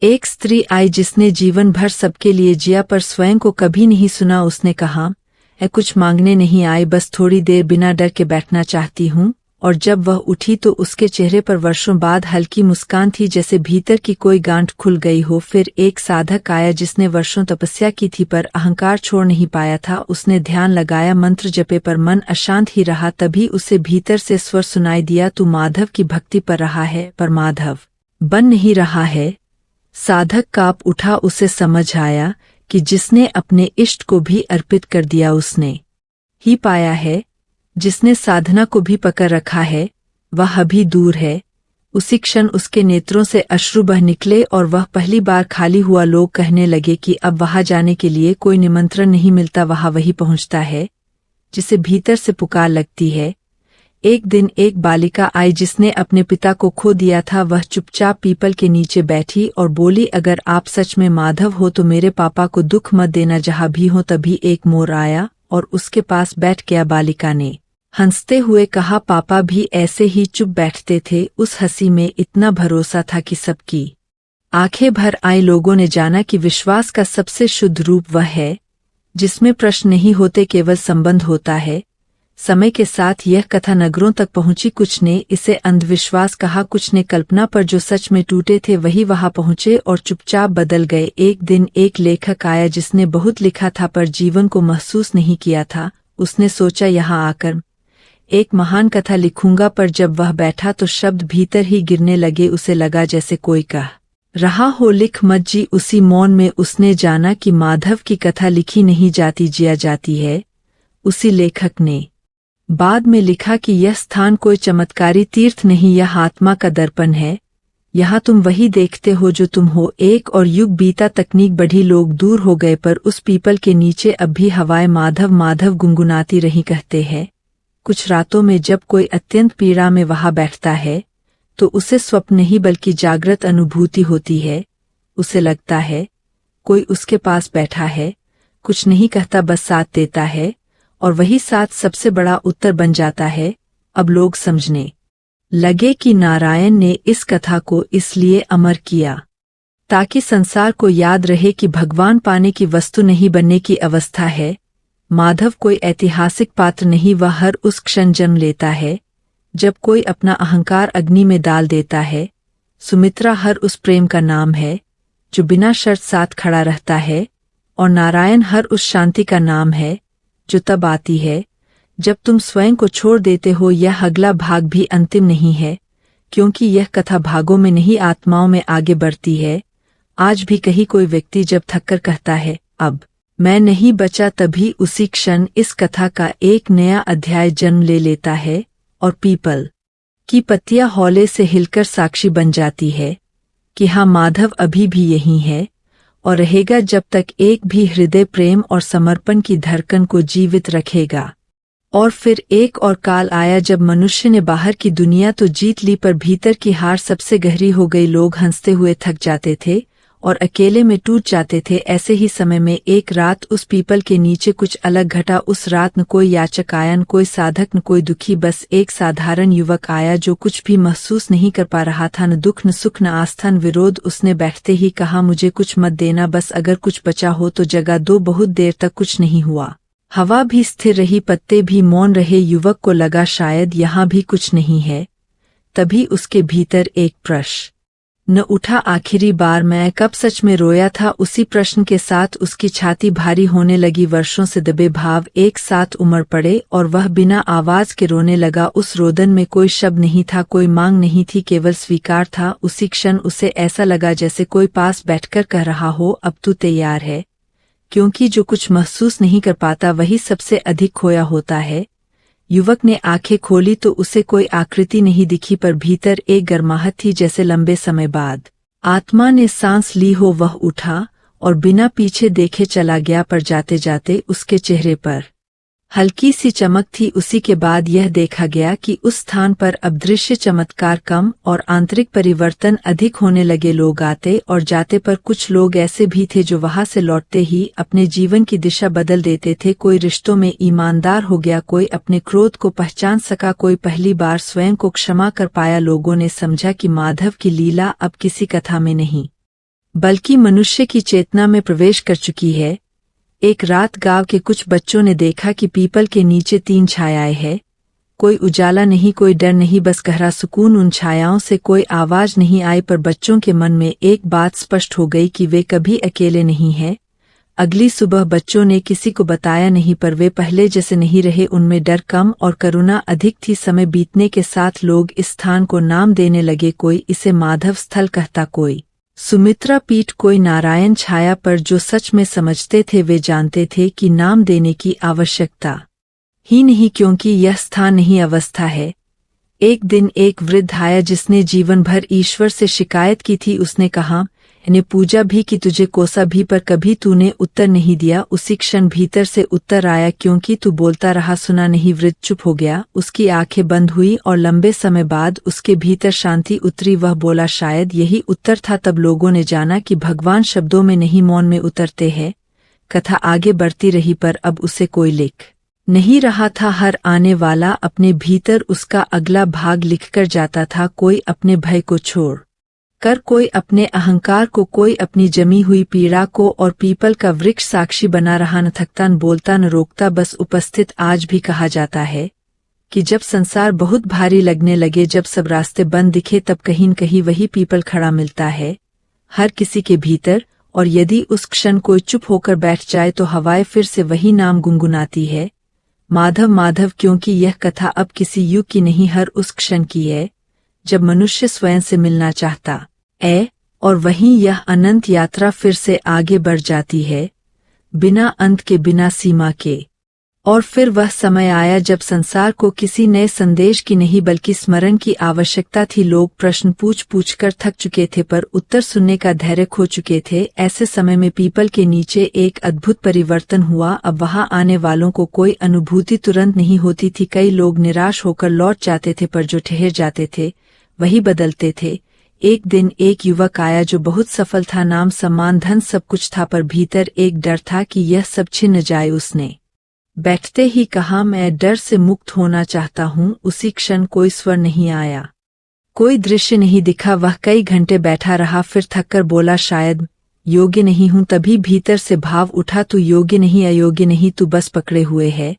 S1: एक स्त्री आई जिसने जीवन भर सबके लिए जिया पर स्वयं को कभी नहीं सुना। उसने कहा, मैं कुछ मांगने नहीं आई, बस थोड़ी देर बिना डर के बैठना चाहती हूँ। और जब वह उठी तो उसके चेहरे पर वर्षों बाद हल्की मुस्कान थी, जैसे भीतर की कोई गांठ खुल गई हो। फिर एक साधक आया जिसने वर्षों तपस्या की थी पर अहंकार छोड़ नहीं पाया था। उसने ध्यान लगाया, मंत्र जपे पर मन अशांत ही रहा। तभी उसे भीतर से स्वर सुनाई दिया, तू माधव की भक्ति पर रहा है पर माधव बन नहीं रहा है। साधक कांप उठा। उसे समझ आया कि जिसने अपने इष्ट को भी अर्पित कर दिया उसने ही पाया है। जिसने साधना को भी पकड़ रखा है वह अभी दूर है। उसी क्षण उसके नेत्रों से अश्रु बह निकले और वह पहली बार खाली हुआ। लोग कहने लगे कि अब वहां जाने के लिए कोई निमंत्रण नहीं मिलता, वहां वही पहुंचता है जिसे भीतर से पुकार लगती है। एक दिन एक बालिका आई जिसने अपने पिता को खो दिया था। वह चुपचाप पीपल के नीचे बैठी और बोली, अगर आप सच में माधव हो तो मेरे पापा को दुख मत देना, जहां भी हो। तभी एक मोर आया और उसके पास बैठ गया। बालिका ने हंसते हुए कहा, पापा भी ऐसे ही चुप बैठते थे। उस हंसी में इतना भरोसा था कि सबकी आंखें भर आई। लोगों ने जाना कि विश्वास का सबसे शुद्ध रूप वह है जिसमें प्रश्न नहीं होते, केवल संबंध होता है। समय के साथ यह कथा नगरों तक पहुंची। कुछ ने इसे अंधविश्वास कहा, कुछ ने कल्पना, पर जो सच में टूटे थे वही वहां पहुंचे और चुपचाप बदल गए। एक दिन एक लेखक आया जिसने बहुत लिखा था पर जीवन को महसूस नहीं किया था। उसने सोचा, यहाँ आकर एक महान कथा लिखूंगा, पर जब वह बैठा तो शब्द भीतर ही गिरने लगे। उसे लगा जैसे कोई कह रहा हो, लिख मत जी। उसी मौन में उसने जाना कि माधव की कथा लिखी नहीं जाती, जिया जाती है। उसी लेखक ने बाद में लिखा कि यह स्थान कोई चमत्कारी तीर्थ नहीं, यह आत्मा का दर्पण है। यहाँ तुम वही देखते हो जो तुम हो। एक और युग बीता, तकनीक बढ़ी, लोग दूर हो गए, पर उस पीपल के नीचे अब भी हवाएं माधव माधव गुनगुनाती रही। कहते हैं कुछ रातों में जब कोई अत्यंत पीड़ा में वहां बैठता है तो उसे स्वप्न नहीं बल्कि जागृत अनुभूति होती है। उसे लगता है कोई उसके पास बैठा है, कुछ नहीं कहता, बस साथ देता है और वही साथ सबसे बड़ा उत्तर बन जाता है। अब लोग समझने लगे कि नारायण ने इस कथा को इसलिए अमर किया ताकि संसार को याद रहे कि भगवान पाने की वस्तु नहीं बनने की अवस्था है। माधव कोई ऐतिहासिक पात्र नहीं, वह हर उस क्षण जन्म लेता है जब कोई अपना अहंकार अग्नि में डाल देता है। सुमित्रा हर उस प्रेम का नाम है जो बिना शर्त साथ खड़ा रहता है और नारायण हर उस शांति का नाम है जो तब आती है जब तुम स्वयं को छोड़ देते हो। यह अगला भाग भी अंतिम नहीं है क्योंकि यह कथा भागों में नहीं आत्माओं में आगे बढ़ती है। आज भी कहीं कोई व्यक्ति जब थककर कहता है अब मैं नहीं बचा, तभी उसी क्षण इस कथा का एक नया अध्याय जन्म ले लेता है और पीपल की पत्तियां हौले से हिलकर साक्षी बन जाती है कि हाँ, माधव अभी भी यही है और रहेगा जब तक एक भी हृदय प्रेम और समर्पण की धड़कन को जीवित रखेगा। और फिर एक और काल आया जब मनुष्य ने बाहर की दुनिया तो जीत ली पर भीतर की हार सबसे गहरी हो गई। लोग हंसते हुए थक जाते थे और अकेले में टूट जाते थे। ऐसे ही समय में एक रात उस पीपल के नीचे कुछ अलग घटा। उस रात न कोई याचक आया, न कोई साधक, न कोई दुखी, बस एक साधारण युवक आया जो कुछ भी महसूस नहीं कर पा रहा था, न दुख, न सुख, न आस्था, न विरोध। उसने बैठते ही कहा, मुझे कुछ मत देना, बस अगर कुछ बचा हो तो जगा दो। बहुत देर तक कुछ नहीं हुआ। हवा भी स्थिर रही, पत्ते भी मौन रहे। युवक को लगा शायद यहाँ भी कुछ नहीं है। तभी उसके भीतर एक प्रश्न न उठा, आखिरी बार मैं कब सच में रोया था। उसी प्रश्न के साथ उसकी छाती भारी होने लगी। वर्षों से दबे भाव एक साथ उमड़ पड़े और वह बिना आवाज के रोने लगा। उस रोदन में कोई शब्द नहीं था, कोई मांग नहीं थी, केवल स्वीकार था। उसी क्षण उसे ऐसा लगा जैसे कोई पास बैठकर कह रहा हो, अब तू तैयार है। क्योंकि जो कुछ महसूस नहीं कर पाता वही सबसे अधिक खोया होता है। युवक ने आंखें खोली तो उसे कोई आकृति नहीं दिखी, पर भीतर एक गर्माहट थी, जैसे लंबे समय बाद आत्मा ने सांस ली हो। वह उठा और बिना पीछे देखे चला गया, पर जाते जाते उसके चेहरे पर हल्की सी चमक थी। उसी के बाद यह देखा गया कि उस स्थान पर अब दृश्य चमत्कार कम और आंतरिक परिवर्तन अधिक होने लगे। लोग आते और जाते, पर कुछ लोग ऐसे भी थे जो वहां से लौटते ही अपने जीवन की दिशा बदल देते थे। कोई रिश्तों में ईमानदार हो गया, कोई अपने क्रोध को पहचान सका, कोई पहली बार स्वयं को क्षमा कर पाया। लोगों ने समझा कि माधव की लीला अब किसी कथा में नहीं बल्कि मनुष्य की चेतना में प्रवेश कर चुकी है। एक रात गांव के कुछ बच्चों ने देखा कि पीपल के नीचे 3 छायाएं हैं। कोई उजाला नहीं, कोई डर नहीं, बस गहरा सुकून। उन छायाओं से कोई आवाज नहीं आई, पर बच्चों के मन में एक बात स्पष्ट हो गई कि वे कभी अकेले नहीं हैं। अगली सुबह बच्चों ने किसी को बताया नहीं, पर वे पहले जैसे नहीं रहे। उनमें डर कम और करुणा अधिक थी। समय बीतने के साथ लोग इस स्थान को नाम देने लगे। कोई इसे माधव स्थल कहता, कोई सुमित्रा पीठ, कोई नारायण छाया। पर जो सच में समझते थे वे जानते थे कि नाम देने की आवश्यकता ही नहीं, क्योंकि यह स्थान नहीं, अवस्था है। एक दिन एक वृद्ध आया जिसने जीवन भर ईश्वर से शिकायत की थी। उसने कहा, ने पूजा भी कि तुझे कोसा भी, पर कभी तूने उत्तर नहीं दिया। उसी क्षण भीतर से उत्तर आया, क्योंकि तू बोलता रहा, सुना नहीं। वृद्ध चुप हो गया, उसकी आंखें बंद हुई और लंबे समय बाद उसके भीतर शांति उतरी। वह बोला, शायद यही उत्तर था। तब लोगों ने जाना कि भगवान शब्दों में नहीं मौन में उतरते हैं। कथा आगे बढ़ती रही, पर अब उसे कोई लिख नहीं रहा था। हर आने वाला अपने भीतर उसका अगला भाग लिखकर जाता था। कोई अपने भय को छोड़ कर, कोई अपने अहंकार को, कोई अपनी जमी हुई पीड़ा को। और पीपल का वृक्ष साक्षी बना रहा, न थकता न बोलता न रोकता, बस उपस्थित। आज भी कहा जाता है कि जब संसार बहुत भारी लगने लगे, जब सब रास्ते बंद दिखे, तब कहीं न कहीं वही पीपल खड़ा मिलता है हर किसी के भीतर। और यदि उस क्षण कोई चुप होकर बैठ जाए तो हवाएं फिर से वही नाम गुनगुनाती है, माधव माधव। क्योंकि यह कथा अब किसी युग की नहीं, हर उस क्षण की है जब मनुष्य स्वयं से मिलना चाहता है। और वहीं यह अनंत यात्रा फिर से आगे बढ़ जाती है, बिना अंत के, बिना सीमा के। और फिर वह समय आया जब संसार को किसी नए संदेश की नहीं बल्कि स्मरण की आवश्यकता थी। लोग प्रश्न पूछ पूछ कर थक चुके थे, पर उत्तर सुनने का धैर्य खो चुके थे। ऐसे समय में पीपल के नीचे एक अद्भुत परिवर्तन हुआ। अब वहां आने वालों को कोई अनुभूति तुरंत नहीं होती थी। कई लोग निराश होकर लौट जाते थे, पर जो ठहर जाते थे वही बदलते थे। एक दिन एक युवक आया जो बहुत सफल था, नाम सम्मान धन सब कुछ था, पर भीतर एक डर था कि यह सब छिन जाए। उसने बैठते ही कहा, मैं डर से मुक्त होना चाहता हूँ। उसी क्षण कोई स्वर नहीं आया, कोई दृश्य नहीं दिखा। वह कई घंटे बैठा रहा, फिर थककर बोला, शायद योग्य नहीं हूँ। तभी भीतर से भाव उठा, तू योग्य नहीं, अयोग्य नहीं, तू बस पकड़े हुए है।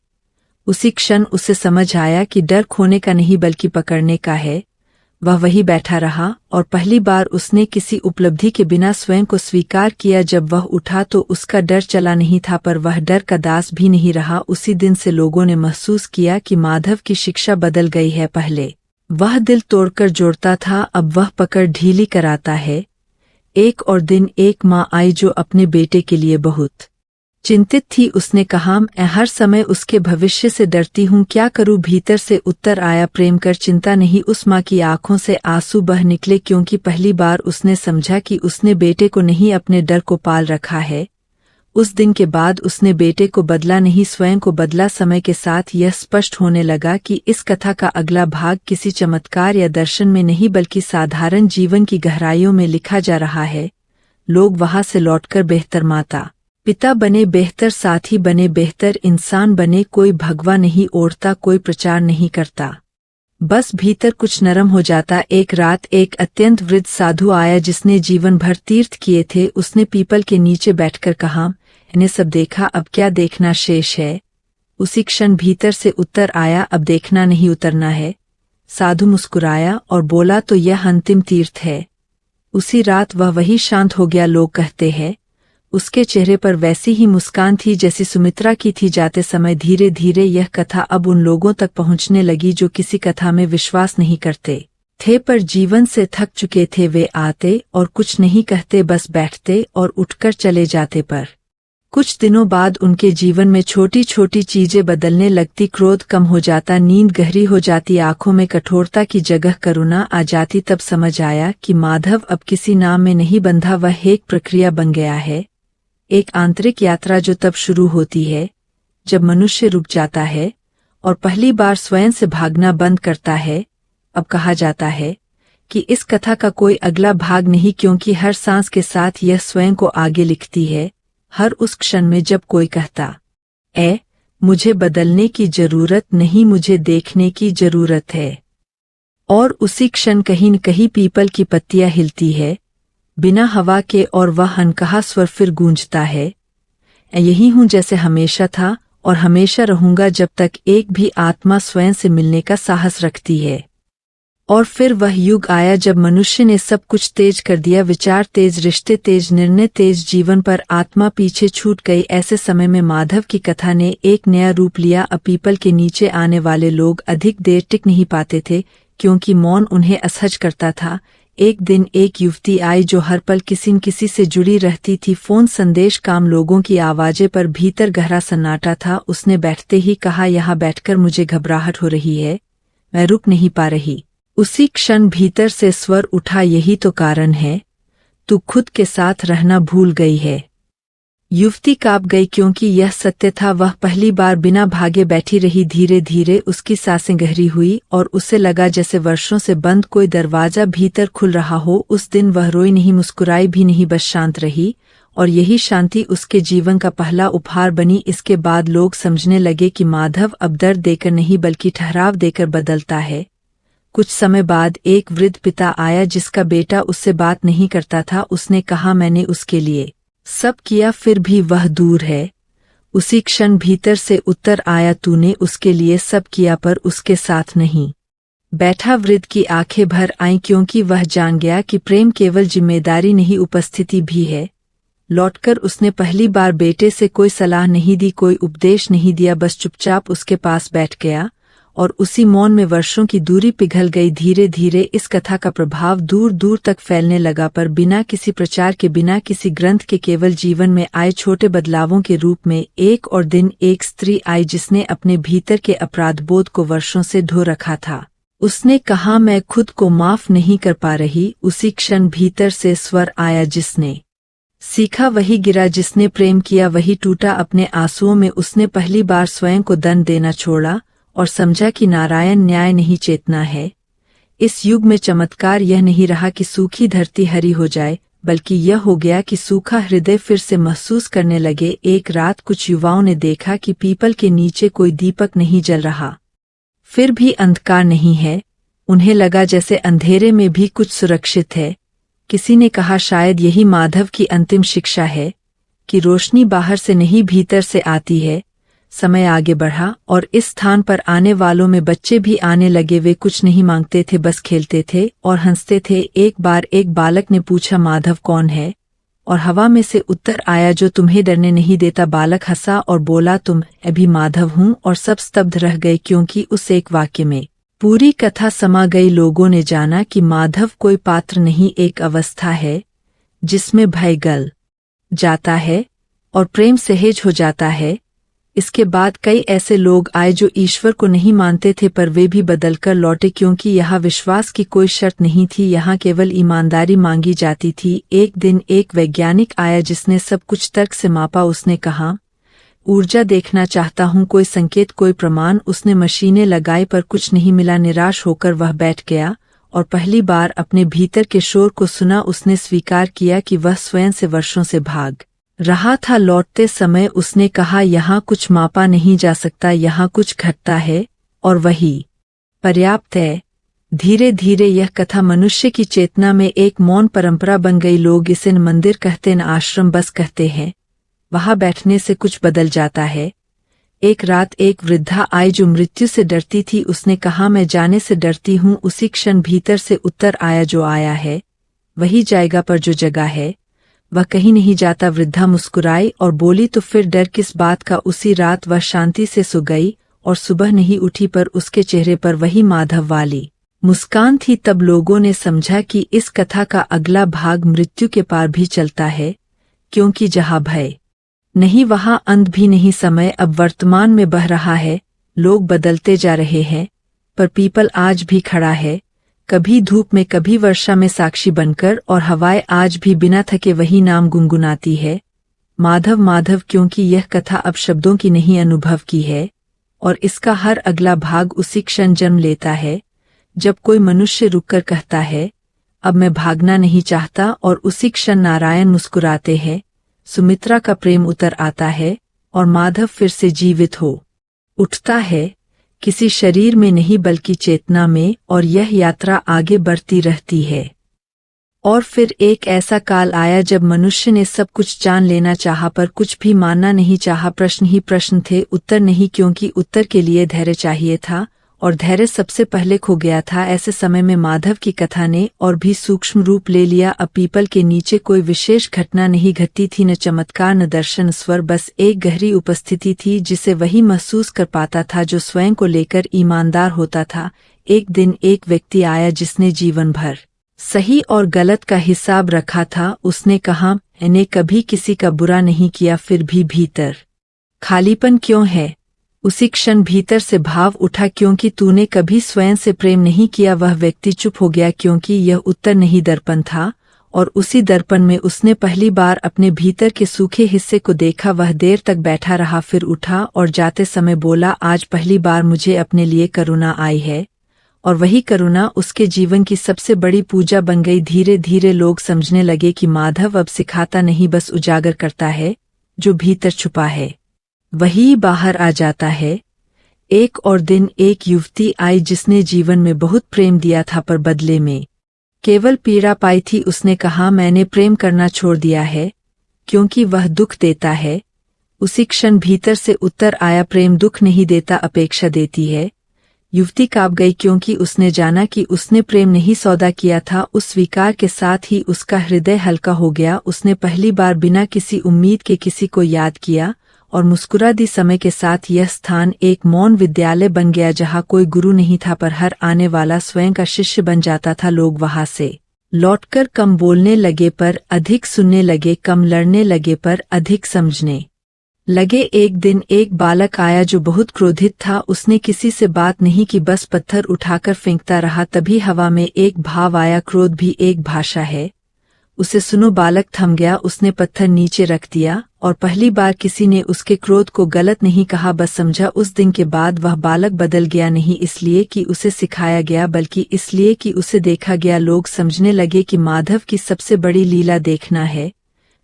S1: उसी क्षण उसे समझ आया कि डर खोने का नहीं बल्कि पकड़ने का है। वह वही बैठा रहा और पहली बार उसने किसी उपलब्धि के बिना स्वयं को स्वीकार किया। जब वह उठा तो उसका डर चला नहीं था, पर वह डर का दास भी नहीं रहा। उसी दिन से लोगों ने महसूस किया कि माधव की शिक्षा बदल गई है। पहले वह दिल तोड़कर जोड़ता था, अब वह पकड़ ढीली कराता है। एक और दिन एक माँ आई जो अपने बेटे के लिए बहुत चिंतित थी। उसने कहा, मैं हर समय उसके भविष्य से डरती हूँ, क्या करूँ। भीतर से उत्तर आया, प्रेम कर, चिंता नहीं। उस माँ की आंखों से आंसू बह निकले, क्योंकि पहली बार उसने समझा कि उसने बेटे को नहीं, अपने डर को पाल रखा है। उस दिन के बाद उसने बेटे को बदला नहीं, स्वयं को बदला। समय के साथ यह स्पष्ट होने लगा कि इस कथा का अगला भाग किसी चमत्कार या दर्शन में नहीं बल्कि साधारण जीवन की गहराइयों में लिखा जा रहा है। लोग वहां से लौटकर बेहतर माता पिता बने, बेहतर साथी बने, बेहतर इंसान बने। कोई भगवा नहीं ओढ़ता, कोई प्रचार नहीं करता, बस भीतर कुछ नरम हो जाता। एक रात एक अत्यंत वृद्ध साधु आया जिसने जीवन भर तीर्थ किए थे। उसने पीपल के नीचे बैठकर कहा, मैंने सब देखा, अब क्या देखना शेष है। उसी क्षण भीतर से उत्तर आया, अब देखना नहीं उतरना है। साधु मुस्कुराया और बोला, तो यह अंतिम तीर्थ है। उसी रात वह वही शांत हो गया। लोग कहते हैं उसके चेहरे पर वैसी ही मुस्कान थी जैसी सुमित्रा की थी। जाते समय धीरे धीरे यह कथा अब उन लोगों तक पहुंचने लगी जो किसी कथा में विश्वास नहीं करते थे, पर जीवन से थक चुके थे। वे आते और कुछ नहीं कहते, बस बैठते और उठकर चले जाते। पर कुछ दिनों बाद उनके जीवन में छोटी छोटी चीजें बदलने लगती। क्रोध कम हो जाता, नींद गहरी हो जाती, आंखों में कठोरता की जगह करुणा आ जाती। तब समझ आया कि माधव अब किसी नाम में नहीं बंधा, वह एक प्रक्रिया बन गया है, एक आंतरिक यात्रा जो तब शुरू होती है जब मनुष्य रुक जाता है और पहली बार स्वयं से भागना बंद करता है। अब कहा जाता है कि इस कथा का कोई अगला भाग नहीं, क्योंकि हर सांस के साथ यह स्वयं को आगे लिखती है। हर उस क्षण में जब कोई कहता मुझे बदलने की जरूरत नहीं, मुझे देखने की जरूरत है, और उसी क्षण कहीं न कहीं पीपल की पत्तियां हिलती है बिना हवा के, और वह अनकहा स्वर फिर गूंजता है, यही हूं जैसे हमेशा था और हमेशा रहूंगा, जब तक एक भी आत्मा स्वयं से मिलने का साहस रखती है। और फिर वह युग आया जब मनुष्य ने सब कुछ तेज कर दिया, विचार तेज, रिश्ते तेज, निर्णय तेज, जीवन पर आत्मा पीछे छूट गई। ऐसे समय में माधव की कथा ने एक नया रूप लिया। अब पीपल के नीचे आने वाले लोग अधिक देर टिक नहीं पाते थे, क्योंकि मौन उन्हें असहज करता था। एक दिन एक युवती आई जो हर पल किसी न किसी से जुड़ी रहती थी। फोन, संदेश, काम, लोगों की आवाजें, पर भीतर गहरा सन्नाटा था। उसने बैठते ही कहा, यहाँ बैठकर मुझे घबराहट हो रही है, मैं रुक नहीं पा रही। उसी क्षण भीतर से स्वर उठा, यही तो कारण है, तू खुद के साथ रहना भूल गई है। युवती कांप गई, क्योंकि यह सत्य था। वह पहली बार बिना भागे बैठी रही। धीरे धीरे उसकी सांसें गहरी हुई और उसे लगा जैसे वर्षों से बंद कोई दरवाजा भीतर खुल रहा हो। उस दिन वह रोई नहीं, मुस्कुराई भी नहीं, बस शांत रही, और यही शांति उसके जीवन का पहला उपहार बनी। इसके बाद लोग समझने लगे कि माधव अब दर्द देकर नहीं बल्कि ठहराव देकर बदलता है। कुछ समय बाद एक वृद्ध पिता आया जिसका बेटा उससे बात नहीं करता था। उसने कहा, मैंने उसके लिए सब किया, फिर भी वह दूर है। उसी क्षण भीतर से उत्तर आया, तूने उसके लिए सब किया पर उसके साथ नहीं। बैठा वृद्ध की आंखें भर आईं, क्योंकि वह जान गया कि प्रेम केवल जिम्मेदारी नहीं, उपस्थिति भी है। लौटकर उसने पहली बार बेटे से कोई सलाह नहीं दी, कोई उपदेश नहीं दिया, बस चुपचाप उसके पास बैठ गया, और उसी मौन में वर्षों की दूरी पिघल गई। धीरे धीरे इस कथा का प्रभाव दूर दूर तक फैलने लगा, पर बिना किसी प्रचार के, बिना किसी ग्रंथ के, केवल जीवन में आए छोटे बदलावों के रूप में। एक और दिन एक स्त्री आई जिसने अपने भीतर के अपराधबोध को वर्षों से ढो रखा था। उसने कहा, मैं खुद को माफ नहीं कर पा रही। उसी क्षण भीतर से स्वर आया, जिसने सीखा वही गिरा, जिसने प्रेम किया वही टूटा। अपने आंसुओं में उसने पहली बार स्वयं को दंड देना छोड़ा और समझा कि नारायण न्याय नहीं, चेतना है। इस युग में चमत्कार यह नहीं रहा कि सूखी धरती हरी हो जाए, बल्कि यह हो गया कि सूखा हृदय फिर से महसूस करने लगे। एक रात कुछ युवाओं ने देखा कि पीपल के नीचे कोई दीपक नहीं जल रहा, फिर भी अंधकार नहीं है। उन्हें लगा जैसे अंधेरे में भी कुछ सुरक्षित है। किसी ने कहा, शायद यही माधव की अंतिम शिक्षा है कि रोशनी बाहर से नहीं भीतर से आती है। समय आगे बढ़ा और इस स्थान पर आने वालों में बच्चे भी आने लगे। वे कुछ नहीं मांगते थे, बस खेलते थे और हंसते थे। एक बार एक बालक ने पूछा, माधव कौन है? और हवा में से उत्तर आया, जो तुम्हें डरने नहीं देता। बालक हंसा और बोला, तुम अभी माधव हूँ। और सब स्तब्ध रह गए, क्योंकि उस एक वाक्य में पूरी कथा समा गई। लोगों ने जाना कि माधव कोई पात्र नहीं, एक अवस्था है जिसमें भय गल जाता है और प्रेम सहज हो जाता है। इसके बाद कई ऐसे लोग आए जो ईश्वर को नहीं मानते थे, पर वे भी बदलकर लौटे, क्योंकि यहाँ विश्वास की कोई शर्त नहीं थी, यहाँ केवल ईमानदारी मांगी जाती थी। एक दिन एक वैज्ञानिक आया जिसने सब कुछ तर्क से मापा। उसने कहा, ऊर्जा देखना चाहता हूँ, कोई संकेत, कोई प्रमाण। उसने मशीनें लगाई पर कुछ नहीं मिला। निराश होकर वह बैठ गया और पहली बार अपने भीतर के शोर को सुना। उसने स्वीकार किया कि वह स्वयं से वर्षों से भाग रहा था। लौटते समय उसने कहा, यहाँ कुछ मापा नहीं जा सकता, यहाँ कुछ घटता है और वही पर्याप्त है। धीरे धीरे यह कथा मनुष्य की चेतना में एक मौन परंपरा बन गई। लोग इसे न मंदिर कहते न आश्रम, बस कहते हैं वहाँ बैठने से कुछ बदल जाता है। एक रात एक वृद्धा आई जो मृत्यु से डरती थी। उसने कहा, मैं जाने से डरती हूँ। उसी क्षण भीतर से उत्तर आया, जो आया है वही जाएगा, पर जो जगह है वह कहीं नहीं जाता। वृद्धा मुस्कुराई और बोली, तो फिर डर किस बात का। उसी रात वह शांति से सो गई और सुबह नहीं उठी, पर उसके चेहरे पर वही माधव वाली मुस्कान थी। तब लोगों ने समझा कि इस कथा का अगला भाग मृत्यु के पार भी चलता है, क्योंकि जहाँ भय नहीं वहाँ अंत भी नहीं। समय अब वर्तमान में बह रहा है, लोग बदलते जा रहे हैं, पर पीपल आज भी खड़ा है, कभी धूप में कभी वर्षा में साक्षी बनकर, और हवाएं आज भी बिना थके वही नाम गुनगुनाती है, माधव माधव। क्योंकि यह कथा अब शब्दों की नहीं, अनुभव की है, और इसका हर अगला भाग उसी क्षण जन्म लेता है जब कोई मनुष्य रुककर कहता है, अब मैं भागना नहीं चाहता, और उसी क्षण नारायण मुस्कुराते हैं, सुमित्रा का प्रेम उतर आता है और माधव फिर से जीवित हो उठता है, किसी शरीर में नहीं बल्कि चेतना में, और यह यात्रा आगे बढ़ती रहती है। और फिर एक ऐसा काल आया जब मनुष्य ने सब कुछ जान लेना चाहा, पर कुछ भी मानना नहीं चाहा। प्रश्न ही प्रश्न थे, उत्तर नहीं, क्योंकि उत्तर के लिए धैर्य चाहिए था, और धैर्य सबसे पहले खो गया था। ऐसे समय में माधव की कथा ने और भी सूक्ष्म रूप ले लिया। अब पीपल के नीचे कोई विशेष घटना नहीं घटती थी, न चमत्कार न दर्शन स्वर, बस एक गहरी उपस्थिति थी जिसे वही महसूस कर पाता था जो स्वयं को लेकर ईमानदार होता था। एक दिन एक व्यक्ति आया जिसने जीवन भर सही और गलत का हिसाब रखा था। उसने कहा, मैंने कभी किसी का बुरा नहीं किया, फिर भी भीतर खालीपन क्यों है। उसी क्षण भीतर से भाव उठा, क्योंकि तूने कभी स्वयं से प्रेम नहीं किया। वह व्यक्ति चुप हो गया, क्योंकि यह उत्तर नहीं दर्पण था, और उसी दर्पण में उसने पहली बार अपने भीतर के सूखे हिस्से को देखा। वह देर तक बैठा रहा, फिर उठा और जाते समय बोला, आज पहली बार मुझे अपने लिए करुणा आई है, और वही करुणा उसके जीवन की सबसे बड़ी पूजा बन गई। धीरे धीरे लोग समझने लगे कि माधव अब सिखाता नहीं, बस उजागर करता है, जो भीतर छुपा है वही बाहर आ जाता है। एक और दिन एक युवती आई जिसने जीवन में बहुत प्रेम दिया था, पर बदले में केवल पीड़ा पाई थी। उसने कहा, मैंने प्रेम करना छोड़ दिया है, क्योंकि वह दुख देता है। उसी क्षण भीतर से उत्तर आया, प्रेम दुख नहीं देता, अपेक्षा देती है। युवती कांप गई, क्योंकि उसने जाना कि उसने प्रेम नहीं सौदा किया था। उस स्वीकार के साथ ही उसका हृदय हल्का हो गया। उसने पहली बार बिना किसी उम्मीद के किसी को याद किया और मुस्कुरा दी। समय के साथ यह स्थान एक मौन विद्यालय बन गया, जहाँ कोई गुरु नहीं था, पर हर आने वाला स्वयं का शिष्य बन जाता था। लोग वहां से लौटकर कम बोलने लगे, पर अधिक सुनने लगे, कम लड़ने लगे, पर अधिक समझने लगे। एक दिन एक बालक आया जो बहुत क्रोधित था। उसने किसी से बात नहीं की, बस पत्थर उठाकर फेंकता रहा। तभी हवा में एक भाव आया, क्रोध भी एक भाषा है, उसे सुनो। बालक थम गया, उसने पत्थर नीचे रख दिया, और पहली बार किसी ने उसके क्रोध को गलत नहीं कहा, बस समझा। उस दिन के बाद वह बालक बदल गया, नहीं इसलिए कि उसे सिखाया गया, बल्कि इसलिए कि उसे देखा गया। लोग समझने लगे कि माधव की सबसे बड़ी लीला देखना है,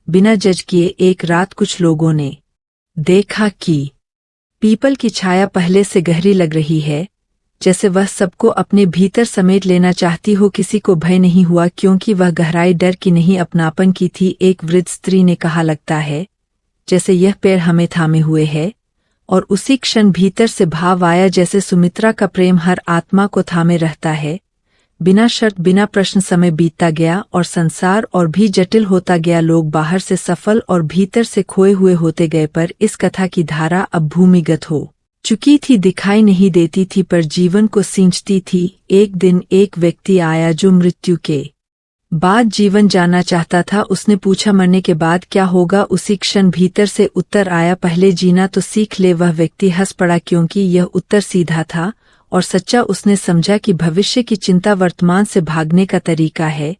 S1: बिना जज किए। एक रात कुछ लोगों ने देखा कि पीपल की छाया पहले से गहरी लग रही है, जैसे वह सबको अपने भीतर समेट लेना चाहती हो। किसी को भय नहीं हुआ, क्योंकि वह गहराई डर की नहीं, अपनापन की थी। एक वृद्ध स्त्री ने कहा, लगता है जैसे यह पैर हमें थामे हुए है, और उसी क्षण भीतर से भाव आया, जैसे सुमित्रा का प्रेम हर आत्मा को थामे रहता है, बिना शर्त बिना प्रश्न। समय बीतता गया और संसार और भी जटिल होता गया। लोग बाहर से सफल और भीतर से खोए हुए होते गए, पर इस कथा की धारा अब भूमिगत हो चुकी थी, दिखाई नहीं देती थी, पर जीवन को सींचती थी। एक दिन एक व्यक्ति आया जो मृत्यु के बाद जीवन जाना चाहता था। उसने पूछा, मरने के बाद क्या होगा। उसी क्षण भीतर से उत्तर आया, पहले जीना तो सीख ले। वह व्यक्ति हंस पड़ा, क्योंकि यह उत्तर सीधा था और सच्चा। उसने समझा कि भविष्य की चिंता वर्तमान से भागने का तरीका है।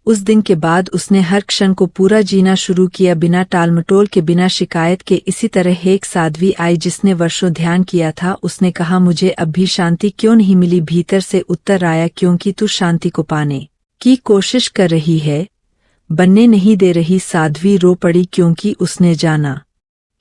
S1: उस दिन के बाद उसने हर क्षण को पूरा जीना शुरू किया, बिना टालमटोल के, बिना शिकायत के। इसी तरह एक साध्वी आई जिसने वर्षों ध्यान किया था। उसने कहा, मुझे अब भी शांति क्यों नहीं मिली। भीतर से उत्तर आया, क्योंकि तू शांति को पाने की कोशिश कर रही है, बनने नहीं दे रही। साध्वी रो पड़ी, क्योंकि उसने जाना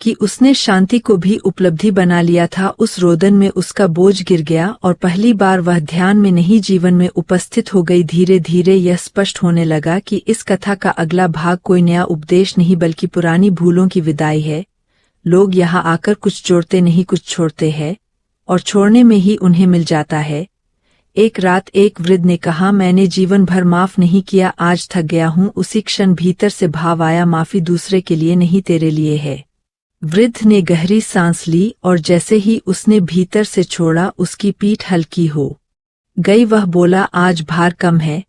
S1: कि उसने शांति को भी उपलब्धि बना लिया था। उस रोदन में उसका बोझ गिर गया, और पहली बार वह ध्यान में नहीं जीवन में उपस्थित हो गई। धीरे धीरे यह स्पष्ट होने लगा कि इस कथा का अगला भाग कोई नया उपदेश नहीं, बल्कि पुरानी भूलों की विदाई है। लोग यहाँ आकर कुछ जोड़ते नहीं कुछ छोड़ते हैं, और छोड़ने में ही उन्हें मिल जाता है। एक रात एक वृद्ध ने कहा, मैंने जीवन भर माफ नहीं किया, आज थक गया हूँ। उसी क्षण भीतर से भाव आया, माफी दूसरे के लिए नहीं तेरे लिए है। वृद्ध ने गहरी सांस ली और जैसे ही उसने भीतर से छोड़ा उसकी पीठ हल्की हो गई। वह बोला, आज भार कम है।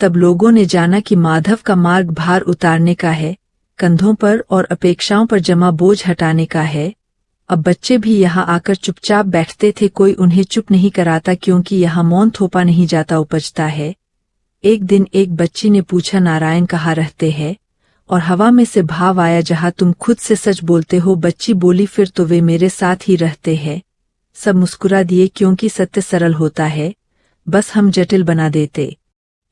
S1: तब लोगों ने जाना कि माधव का मार्ग भार उतारने का है, कंधों पर और अपेक्षाओं पर जमा बोझ हटाने का है। अब बच्चे भी यहाँ आकर चुपचाप बैठते थे, कोई उन्हें चुप नहीं कराता, क्योंकि यहाँ मौन थोपा नहीं जाता, उपजता है। एक दिन एक बच्ची ने पूछा, नारायण कहाँ रहते हैं? और हवा में से भाव आया, जहाँ तुम खुद से सच बोलते हो। बच्ची बोली, फिर तो वे मेरे साथ ही रहते हैं। सब मुस्कुरा दिए, क्योंकि सत्य सरल होता है, बस हम जटिल बना देते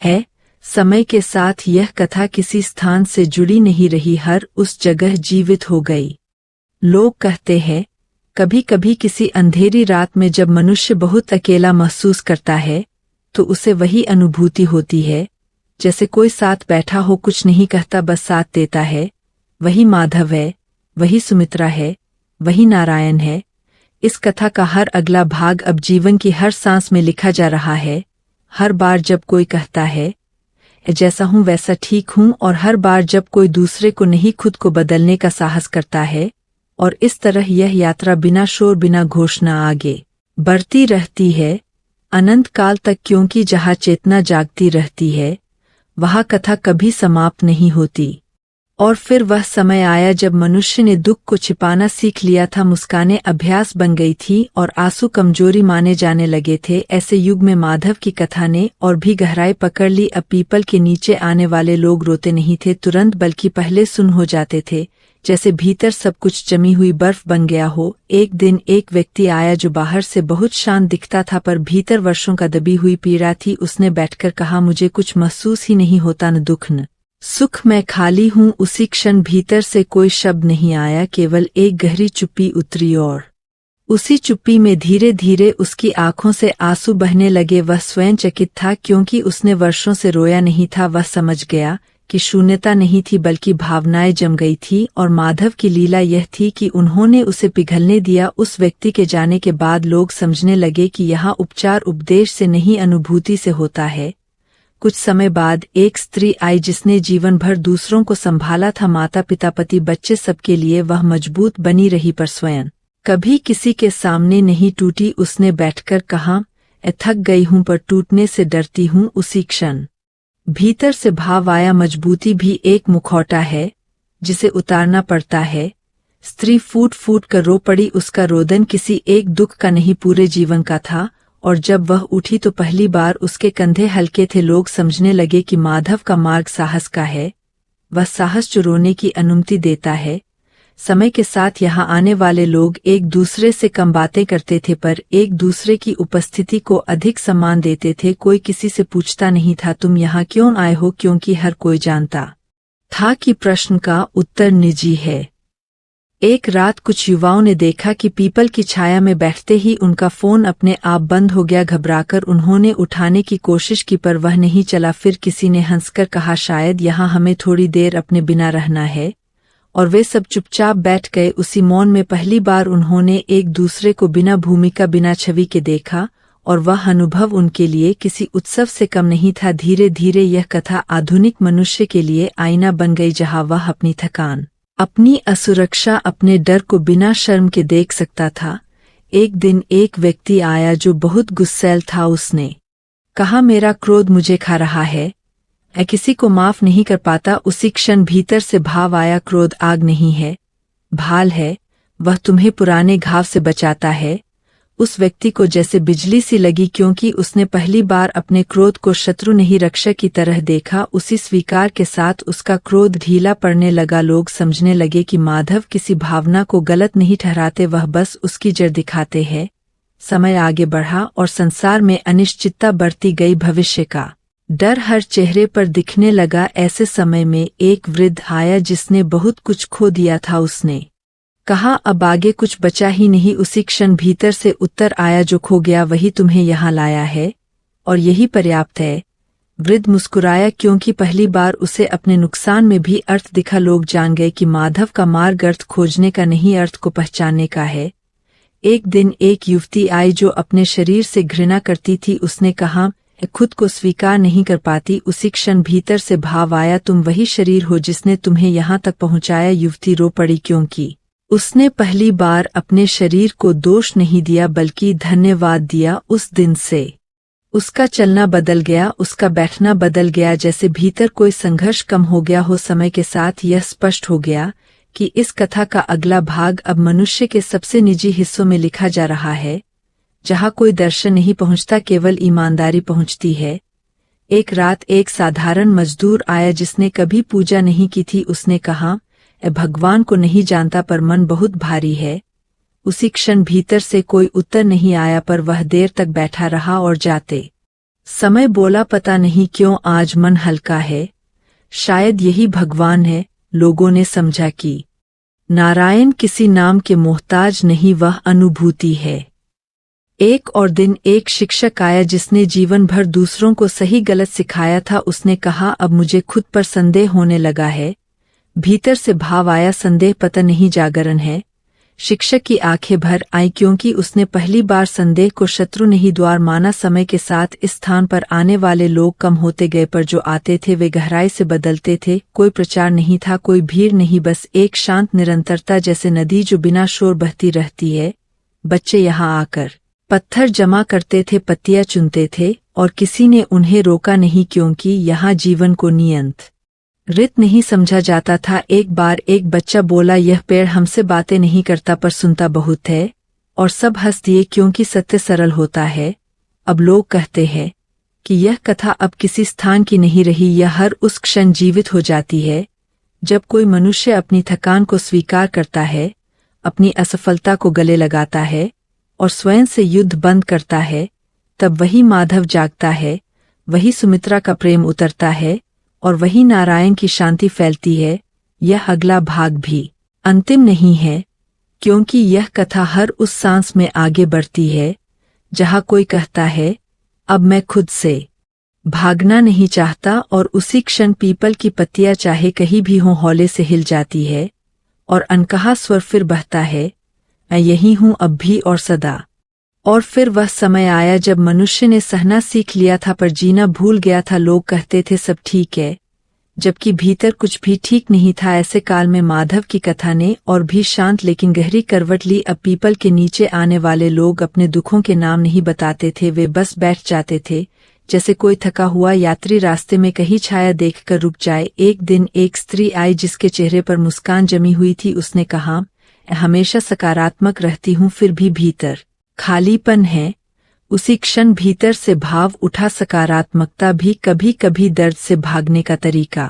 S1: हैं। समय के साथ यह कथा किसी स्थान से जुड़ी नहीं रही, हर उस जगह जीवित हो गई। लोग कहते हैं, कभी कभी किसी अंधेरी रात में जब मनुष्य बहुत अकेला महसूस करता है तो उसे वही अनुभूति होती है, जैसे कोई साथ बैठा हो, कुछ नहीं कहता, बस साथ देता है। वही माधव है, वही सुमित्रा है, वही नारायण है। इस कथा का हर अगला भाग अब जीवन की हर सांस में लिखा जा रहा है। हर बार जब कोई कहता है जैसा हूं वैसा ठीक हूं, और हर बार जब कोई दूसरे को नहीं खुद को बदलने का साहस करता है, और इस तरह यह यात्रा बिना शोर बिना घोषणा आगे बढ़ती रहती है अनंत काल तक, क्योंकि जहाँ चेतना जागती रहती है वहाँ कथा कभी समाप्त नहीं होती। और फिर वह समय आया जब मनुष्य ने दुख को छिपाना सीख लिया था, मुस्काने अभ्यास बन गई थी और आंसू कमजोरी माने जाने लगे थे। ऐसे युग में माधव की कथा ने और भी गहराई पकड़ ली। अब पीपल के नीचे आने वाले लोग रोते नहीं थे तुरंत, बल्कि पहले सुन हो जाते थे, जैसे भीतर सब कुछ जमी हुई बर्फ बन गया हो। एक दिन एक व्यक्ति आया जो बाहर से बहुत शांत दिखता था, पर भीतर वर्षों का दबी हुई पीड़ा थी। उसने बैठकर कहा, मुझे कुछ महसूस ही नहीं होता, न दुख न सुख, मैं खाली हूँ। उसी क्षण भीतर से कोई शब्द नहीं आया, केवल एक गहरी चुप्पी उतरी, और उसी चुप्पी में धीरे धीरे उसकी आंखों से आंसू बहने लगे। वह स्वयं चकित था, क्योंकि उसने वर्षों से रोया नहीं था। वह समझ गया कि शून्यता नहीं थी, बल्कि भावनाएं जम गई थी। और माधव की लीला यह थी कि उन्होंने उसे पिघलने दिया। उस व्यक्ति के जाने के बाद लोग समझने लगे कि यहाँ उपचार उपदेश से नहीं, अनुभूति से होता है। कुछ समय बाद एक स्त्री आई जिसने जीवन भर दूसरों को संभाला था, माता पिता पति बच्चे सबके लिए वह मजबूत बनी रही, पर स्वयं कभी किसी के सामने नहीं टूटी। उसने बैठकर कहा, थक गई हूं पर टूटने से डरती हूं। उसी क्षण भीतर से भाव आया, मजबूती भी एक मुखौटा है जिसे उतारना पड़ता है। स्त्री फूट फूट कर रो पड़ी। उसका रोदन किसी एक दुख का नहीं, पूरे जीवन का था। और जब वह उठी तो पहली बार उसके कंधे हल्के थे। लोग समझने लगे कि माधव का मार्ग साहस का है, वह साहस जो रोने की अनुमति देता है। समय के साथ यहाँ आने वाले लोग एक दूसरे से कम बातें करते थे, पर एक दूसरे की उपस्थिति को अधिक सम्मान देते थे। कोई किसी से पूछता नहीं था, तुम यहाँ क्यों आए हो, क्योंकि हर कोई जानता था कि प्रश्न का उत्तर निजी है। एक रात कुछ युवाओं ने देखा कि पीपल की छाया में बैठते ही उनका फोन अपने आप बंद हो गया। घबराकर उन्होंने उठाने की कोशिश की, पर वह नहीं चला। फिर किसी ने हंसकर कहा, शायद यहाँ हमें थोड़ी देर अपने बिना रहना है। और वे सब चुपचाप बैठ गए। उसी मौन में पहली बार उन्होंने एक दूसरे को बिना भूमिका बिना छवि के देखा, और वह अनुभव उनके लिए किसी उत्सव से कम नहीं था। धीरे धीरे यह कथा आधुनिक मनुष्य के लिए आईना बन गई, जहाँ वह अपनी थकान, अपनी असुरक्षा, अपने डर को बिना शर्म के देख सकता था। एक दिन एक व्यक्ति आया जो बहुत गुस्सैल था। उसने कहा, मेरा क्रोध मुझे खा रहा है, मैं किसी को माफ नहीं कर पाता। उसी क्षण भीतर से भाव आया, क्रोध आग नहीं है, भाल है, वह तुम्हें पुराने घाव से बचाता है। उस व्यक्ति को जैसे बिजली सी लगी, क्योंकि उसने पहली बार अपने क्रोध को शत्रु नहीं रक्षक की तरह देखा। उसी स्वीकार के साथ उसका क्रोध ढीला पड़ने लगा। लोग समझने लगे कि माधव किसी भावना को गलत नहीं ठहराते, वह बस उसकी जड़ दिखाते हैं। समय आगे बढ़ा और संसार में अनिश्चितता बढ़ती गई। भविष्य का डर हर चेहरे पर दिखने लगा। ऐसे समय में एक वृद्ध आया जिसने बहुत कुछ खो दिया था। उसने कहा, अब आगे कुछ बचा ही नहीं। उसी क्षण भीतर से उत्तर आया, जो खो गया वही तुम्हें यहाँ लाया है, और यही पर्याप्त है। वृद्ध मुस्कुराया, क्योंकि पहली बार उसे अपने नुकसान में भी अर्थ दिखा। लोग जान गए कि माधव का मार्ग अर्थ खोजने का नहीं, अर्थ को पहचानने का है। एक दिन एक युवती आई जो अपने शरीर से घृणा करती थी। उसने कहा, मैं खुद को स्वीकार नहीं कर पाती। उसी क्षण भीतर से भाव आया, तुम वही शरीर हो जिसने तुम्हें यहाँ तक पहुँचाया। युवती रो पड़ी, क्योंकि उसने पहली बार अपने शरीर को दोष नहीं दिया बल्कि धन्यवाद दिया। उस दिन से उसका चलना बदल गया, उसका बैठना बदल गया, जैसे भीतर कोई संघर्ष कम हो गया हो। समय के साथ यह स्पष्ट हो गया कि इस कथा का अगला भाग अब मनुष्य के सबसे निजी हिस्सों में लिखा जा रहा है, जहाँ कोई दर्शन नहीं पहुँचता, केवल ईमानदारी पहुँचती है। एक रात एक साधारण मजदूर आया जिसने कभी पूजा नहीं की थी। उसने कहा, भगवान को नहीं जानता पर मन बहुत भारी है। उसी क्षण भीतर से कोई उत्तर नहीं आया, पर वह देर तक बैठा रहा और जाते समय बोला, पता नहीं क्यों आज मन हल्का है, शायद यही भगवान है। लोगों ने समझा कि नारायण किसी नाम के मोहताज नहीं, वह अनुभूति है। एक और दिन एक शिक्षक आया जिसने जीवन भर दूसरों को सही गलत सिखाया था। उसने कहा, अब मुझे खुद पर संदेह होने लगा है। भीतर से भाव आया, संदेह पता नहीं जागरण है। शिक्षक की आंखें भर आई, क्योंकि उसने पहली बार संदेह को शत्रु नहीं द्वार माना। समय के साथ इस स्थान पर आने वाले लोग कम होते गए, पर जो आते थे वे गहराई से बदलते थे। कोई प्रचार नहीं था, कोई भीड़ नहीं, बस एक शांत निरंतरता, जैसे नदी जो बिना शोर बहती रहती है। बच्चे यहाँ आकर पत्थर जमा करते थे, पत्तियां चुनते थे, और किसी ने उन्हें रोका नहीं, क्योंकि यहाँ जीवन को नियंत्रित नहीं समझा जाता था। एक बार एक बच्चा बोला, यह पेड़ हमसे बातें नहीं करता पर सुनता बहुत है, और सब हंस दिए, क्योंकि सत्य सरल होता है। अब लोग कहते हैं कि यह कथा अब किसी स्थान की नहीं रही, यह हर उस क्षण जीवित हो जाती है जब कोई मनुष्य अपनी थकान को स्वीकार करता है, अपनी असफलता को गले लगाता है और स्वयं से युद्ध बंद करता है। तब वही माधव जागता है, वही सुमित्रा का प्रेम उतरता है, और वही नारायण की शांति फैलती है। यह अगला भाग भी अंतिम नहीं है, क्योंकि यह कथा हर उस सांस में आगे बढ़ती है जहाँ कोई कहता है, अब मैं खुद से भागना नहीं चाहता, और उसी क्षण पीपल की पत्तियां चाहे कहीं भी हों हौले से हिल जाती है, और अनकहा स्वर फिर बहता है, मैं यही हूँ अब भी और सदा। और फिर वह समय आया जब मनुष्य ने सहना सीख लिया था पर जीना भूल गया था। लोग कहते थे सब ठीक है, जबकि भीतर कुछ भी ठीक नहीं था। ऐसे काल में माधव की कथा ने और भी शांत लेकिन गहरी करवट ली। अब पीपल के नीचे आने वाले लोग अपने दुखों के नाम नहीं बताते थे, वे बस बैठ जाते थे, जैसे कोई थका हुआ यात्री रास्ते में कहीं छाया देखकर रुक जाए। एक दिन एक स्त्री आई जिसके चेहरे पर मुस्कान जमी हुई थी। उसने कहा, हमेशा सकारात्मक रहती हूँ, फिर भी भीतर खालीपन है। उसी क्षण भीतर से भाव उठा, सकारात्मकता भी कभी कभी दर्द से भागने का तरीका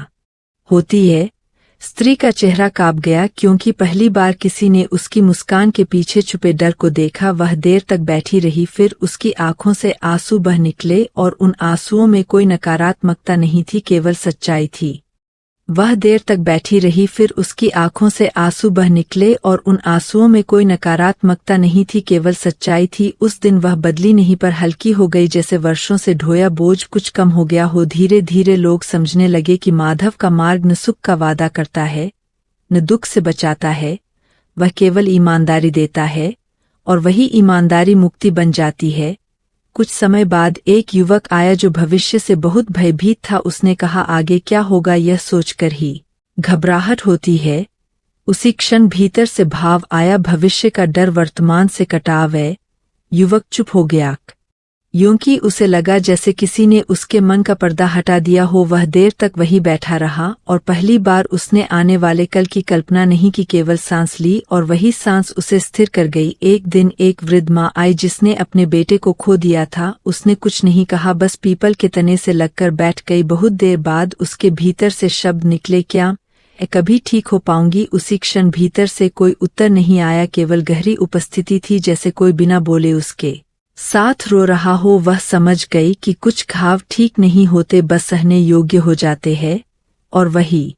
S1: होती है। स्त्री का चेहरा कांप गया, क्योंकि पहली बार किसी ने उसकी मुस्कान के पीछे छुपे डर को देखा। वह देर तक बैठी रही, फिर उसकी आंखों से आंसू बह निकले, और उन आंसुओं में कोई नकारात्मकता नहीं थी, केवल सच्चाई थी। वह देर तक बैठी रही, फिर उसकी आंखों से आंसू बह निकले, और उन आंसुओं में कोई नकारात्मकता नहीं थी, केवल सच्चाई थी। उस दिन वह बदली नहीं पर हल्की हो गई, जैसे वर्षों से ढोया बोझ कुछ कम हो गया हो। धीरे धीरे लोग समझने लगे कि माधव का मार्ग न सुख का वादा करता है, न दुख से बचाता है, वह केवल ईमानदारी देता है, और वही ईमानदारी मुक्ति बन जाती है। कुछ समय बाद एक युवक आया जो भविष्य से बहुत भयभीत था। उसने कहा, आगे क्या होगा यह सोचकर ही घबराहट होती है। उसी क्षण भीतर से भाव आया, भविष्य का डर वर्तमान से कटाव है। युवक चुप हो गया, क्योंकि उसे लगा जैसे किसी ने उसके मन का पर्दा हटा दिया हो। वह देर तक वहीं बैठा रहा, और पहली बार उसने आने वाले कल की कल्पना नहीं की, केवल सांस ली, और वही सांस उसे स्थिर कर गई। एक दिन एक वृद्ध माँ आई जिसने अपने बेटे को खो दिया था। उसने कुछ नहीं कहा, बस पीपल के तने से लगकर बैठ गई। बहुत देर बाद उसके भीतर से शब्द निकले, क्या मैं कभी ठीक हो पाऊंगी? उसी क्षण भीतर से कोई उत्तर नहीं आया, केवल गहरी उपस्थिति थी, जैसे कोई बिना बोले उसके साथ रो रहा हो। वह समझ गई कि कुछ घाव ठीक नहीं होते, बस सहने योग्य हो जाते हैं, और वही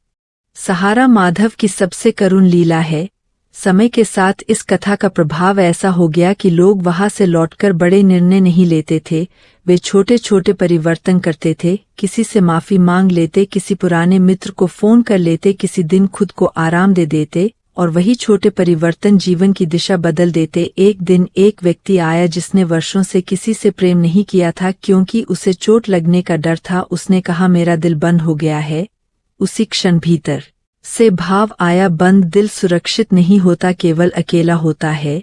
S1: सहारा माधव की सबसे करुण लीला है। समय के साथ इस कथा का प्रभाव ऐसा हो गया कि लोग वहां से लौटकर बड़े निर्णय नहीं लेते थे, वे छोटे छोटे परिवर्तन करते थे, किसी से माफी मांग लेते, किसी पुराने मित्र को फोन कर लेते, किसी दिन खुद को आराम दे देते, और वही छोटे परिवर्तन जीवन की दिशा बदल देते। एक दिन एक व्यक्ति आया जिसने वर्षों से किसी से प्रेम नहीं किया था क्योंकि उसे चोट लगने का डर था। उसने कहा, मेरा दिल बंद हो गया है। उसी क्षण भीतर से भाव आया, बंद दिल सुरक्षित नहीं होता, केवल अकेला होता है।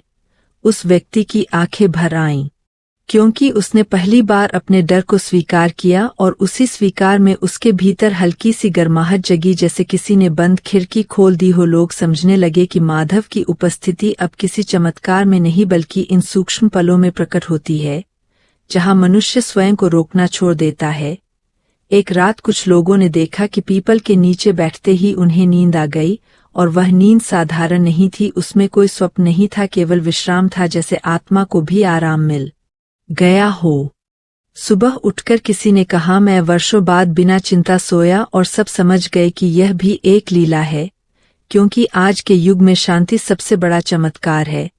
S1: उस व्यक्ति की आंखें भर आईं क्योंकि उसने पहली बार अपने डर को स्वीकार किया, और उसी स्वीकार में उसके भीतर हल्की सी गर्माहट जगी, जैसे किसी ने बंद खिड़की खोल दी हो। लोग समझने लगे कि माधव की उपस्थिति अब किसी चमत्कार में नहीं बल्कि इन सूक्ष्म पलों में प्रकट होती है जहां मनुष्य स्वयं को रोकना छोड़ देता है। एक रात कुछ लोगों ने देखा कि पीपल के नीचे बैठते ही उन्हें नींद आ गई, और वह नींद साधारण नहीं थी, उसमें कोई स्वप्न नहीं था, केवल विश्राम था, जैसे आत्मा को भी आराम मिल गया हो। सुबह उठकर किसी ने कहा, मैं वर्षों बाद बिना चिंता सोया, और सब समझ गए कि यह भी एक लीला है, क्योंकि आज के युग में शांति सबसे बड़ा चमत्कार है।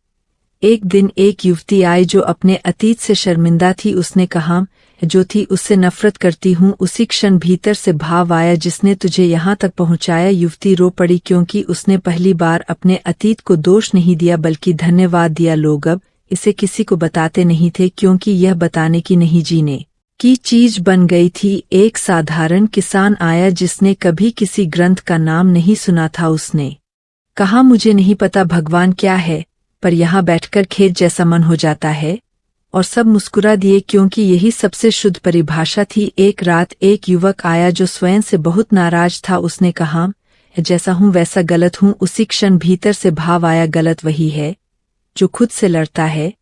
S1: एक दिन एक युवती आई जो अपने अतीत से शर्मिंदा थी। उसने कहा, जो थी उससे नफरत करती हूँ। उसी क्षण भीतर से भाव आया, जिसने तुझे यहाँ तक पहुँचाया। युवती रो पड़ी क्योंकि उसने पहली बार अपने अतीत को दोष नहीं दिया बल्कि धन्यवाद दिया। लोग अब इसे किसी को बताते नहीं थे क्योंकि यह बताने की नहीं, जीने की चीज बन गई थी। एक साधारण किसान आया जिसने कभी किसी ग्रंथ का नाम नहीं सुना था। उसने कहा, मुझे नहीं पता भगवान क्या है, पर यहाँ बैठकर खेत जैसा मन हो जाता है। और सब मुस्कुरा दिए क्योंकि यही सबसे शुद्ध परिभाषा थी। एक रात एक युवक आया जो स्वयं से बहुत नाराज था। उसने कहा, जैसा हूँ वैसा गलत हूँ। उसी क्षण भीतर से भाव आया, गलत वही है जो खुद से लड़ता है।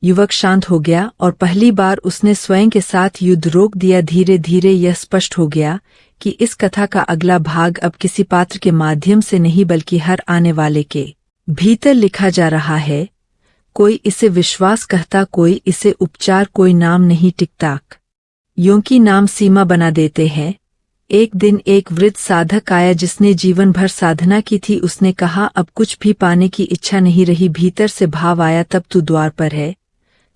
S1: युवक शांत हो गया और पहली बार उसने स्वयं के साथ युद्ध रोक दिया। धीरे धीरे यह स्पष्ट हो गया कि इस कथा का अगला भाग अब किसी पात्र के माध्यम से नहीं बल्कि हर आने वाले के भीतर लिखा जा रहा है। कोई इसे विश्वास कहता, कोई इसे उपचार, कोई नाम नहीं टिकता, योंकि नाम सीमा बना देते हैं। एक दिन एक वृद्ध साधक आया जिसने जीवन भर साधना की थी। उसने कहा, अब कुछ भी पाने की इच्छा नहीं रही। भीतर से भाव आया, तब तू द्वार पर है।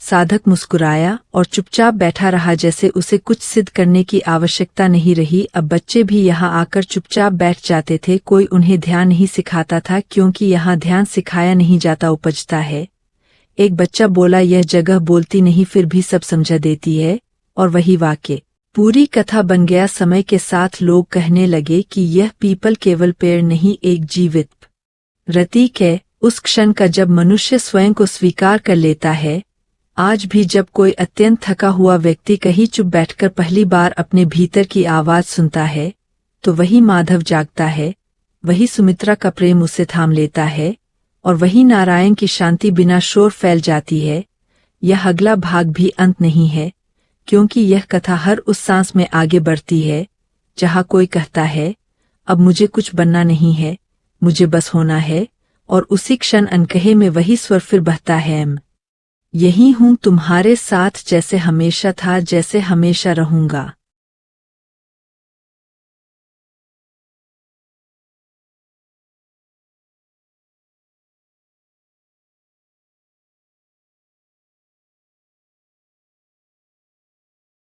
S1: साधक मुस्कुराया और चुपचाप बैठा रहा, जैसे उसे कुछ सिद्ध करने की आवश्यकता नहीं रही। अब बच्चे भी यहाँ आकर चुपचाप बैठ जाते थे। कोई उन्हें ध्यान नहीं सिखाता था क्योंकि यहाँ ध्यान सिखाया नहीं जाता, उपजता है। एक बच्चा बोला, यह जगह बोलती नहीं फिर भी सब समझा देती है। और वही वाक्य पूरी कथा बन गया। समय के साथ लोग कहने लगे कि यह पीपल केवल पेड़ नहीं, एक जीवित प्रतीक है उस क्षण का जब मनुष्य स्वयं को स्वीकार कर लेता है। आज भी जब कोई अत्यंत थका हुआ व्यक्ति कहीं चुप बैठकर पहली बार अपने भीतर की आवाज सुनता है, तो वही माधव जागता है, वही सुमित्रा का प्रेम उसे थाम लेता है, और वही नारायण की शांति बिना शोर फैल जाती है। यह अगला भाग भी अंत नहीं है, क्योंकि यह कथा हर उस सांस में आगे बढ़ती है जहाँ कोई कहता है, अब मुझे कुछ बनना नहीं है, मुझे बस होना है। और उसी क्षण अनकहे में वही स्वर फिर बहता है, यही हूँ तुम्हारे साथ, जैसे हमेशा था, जैसे हमेशा रहूंगा।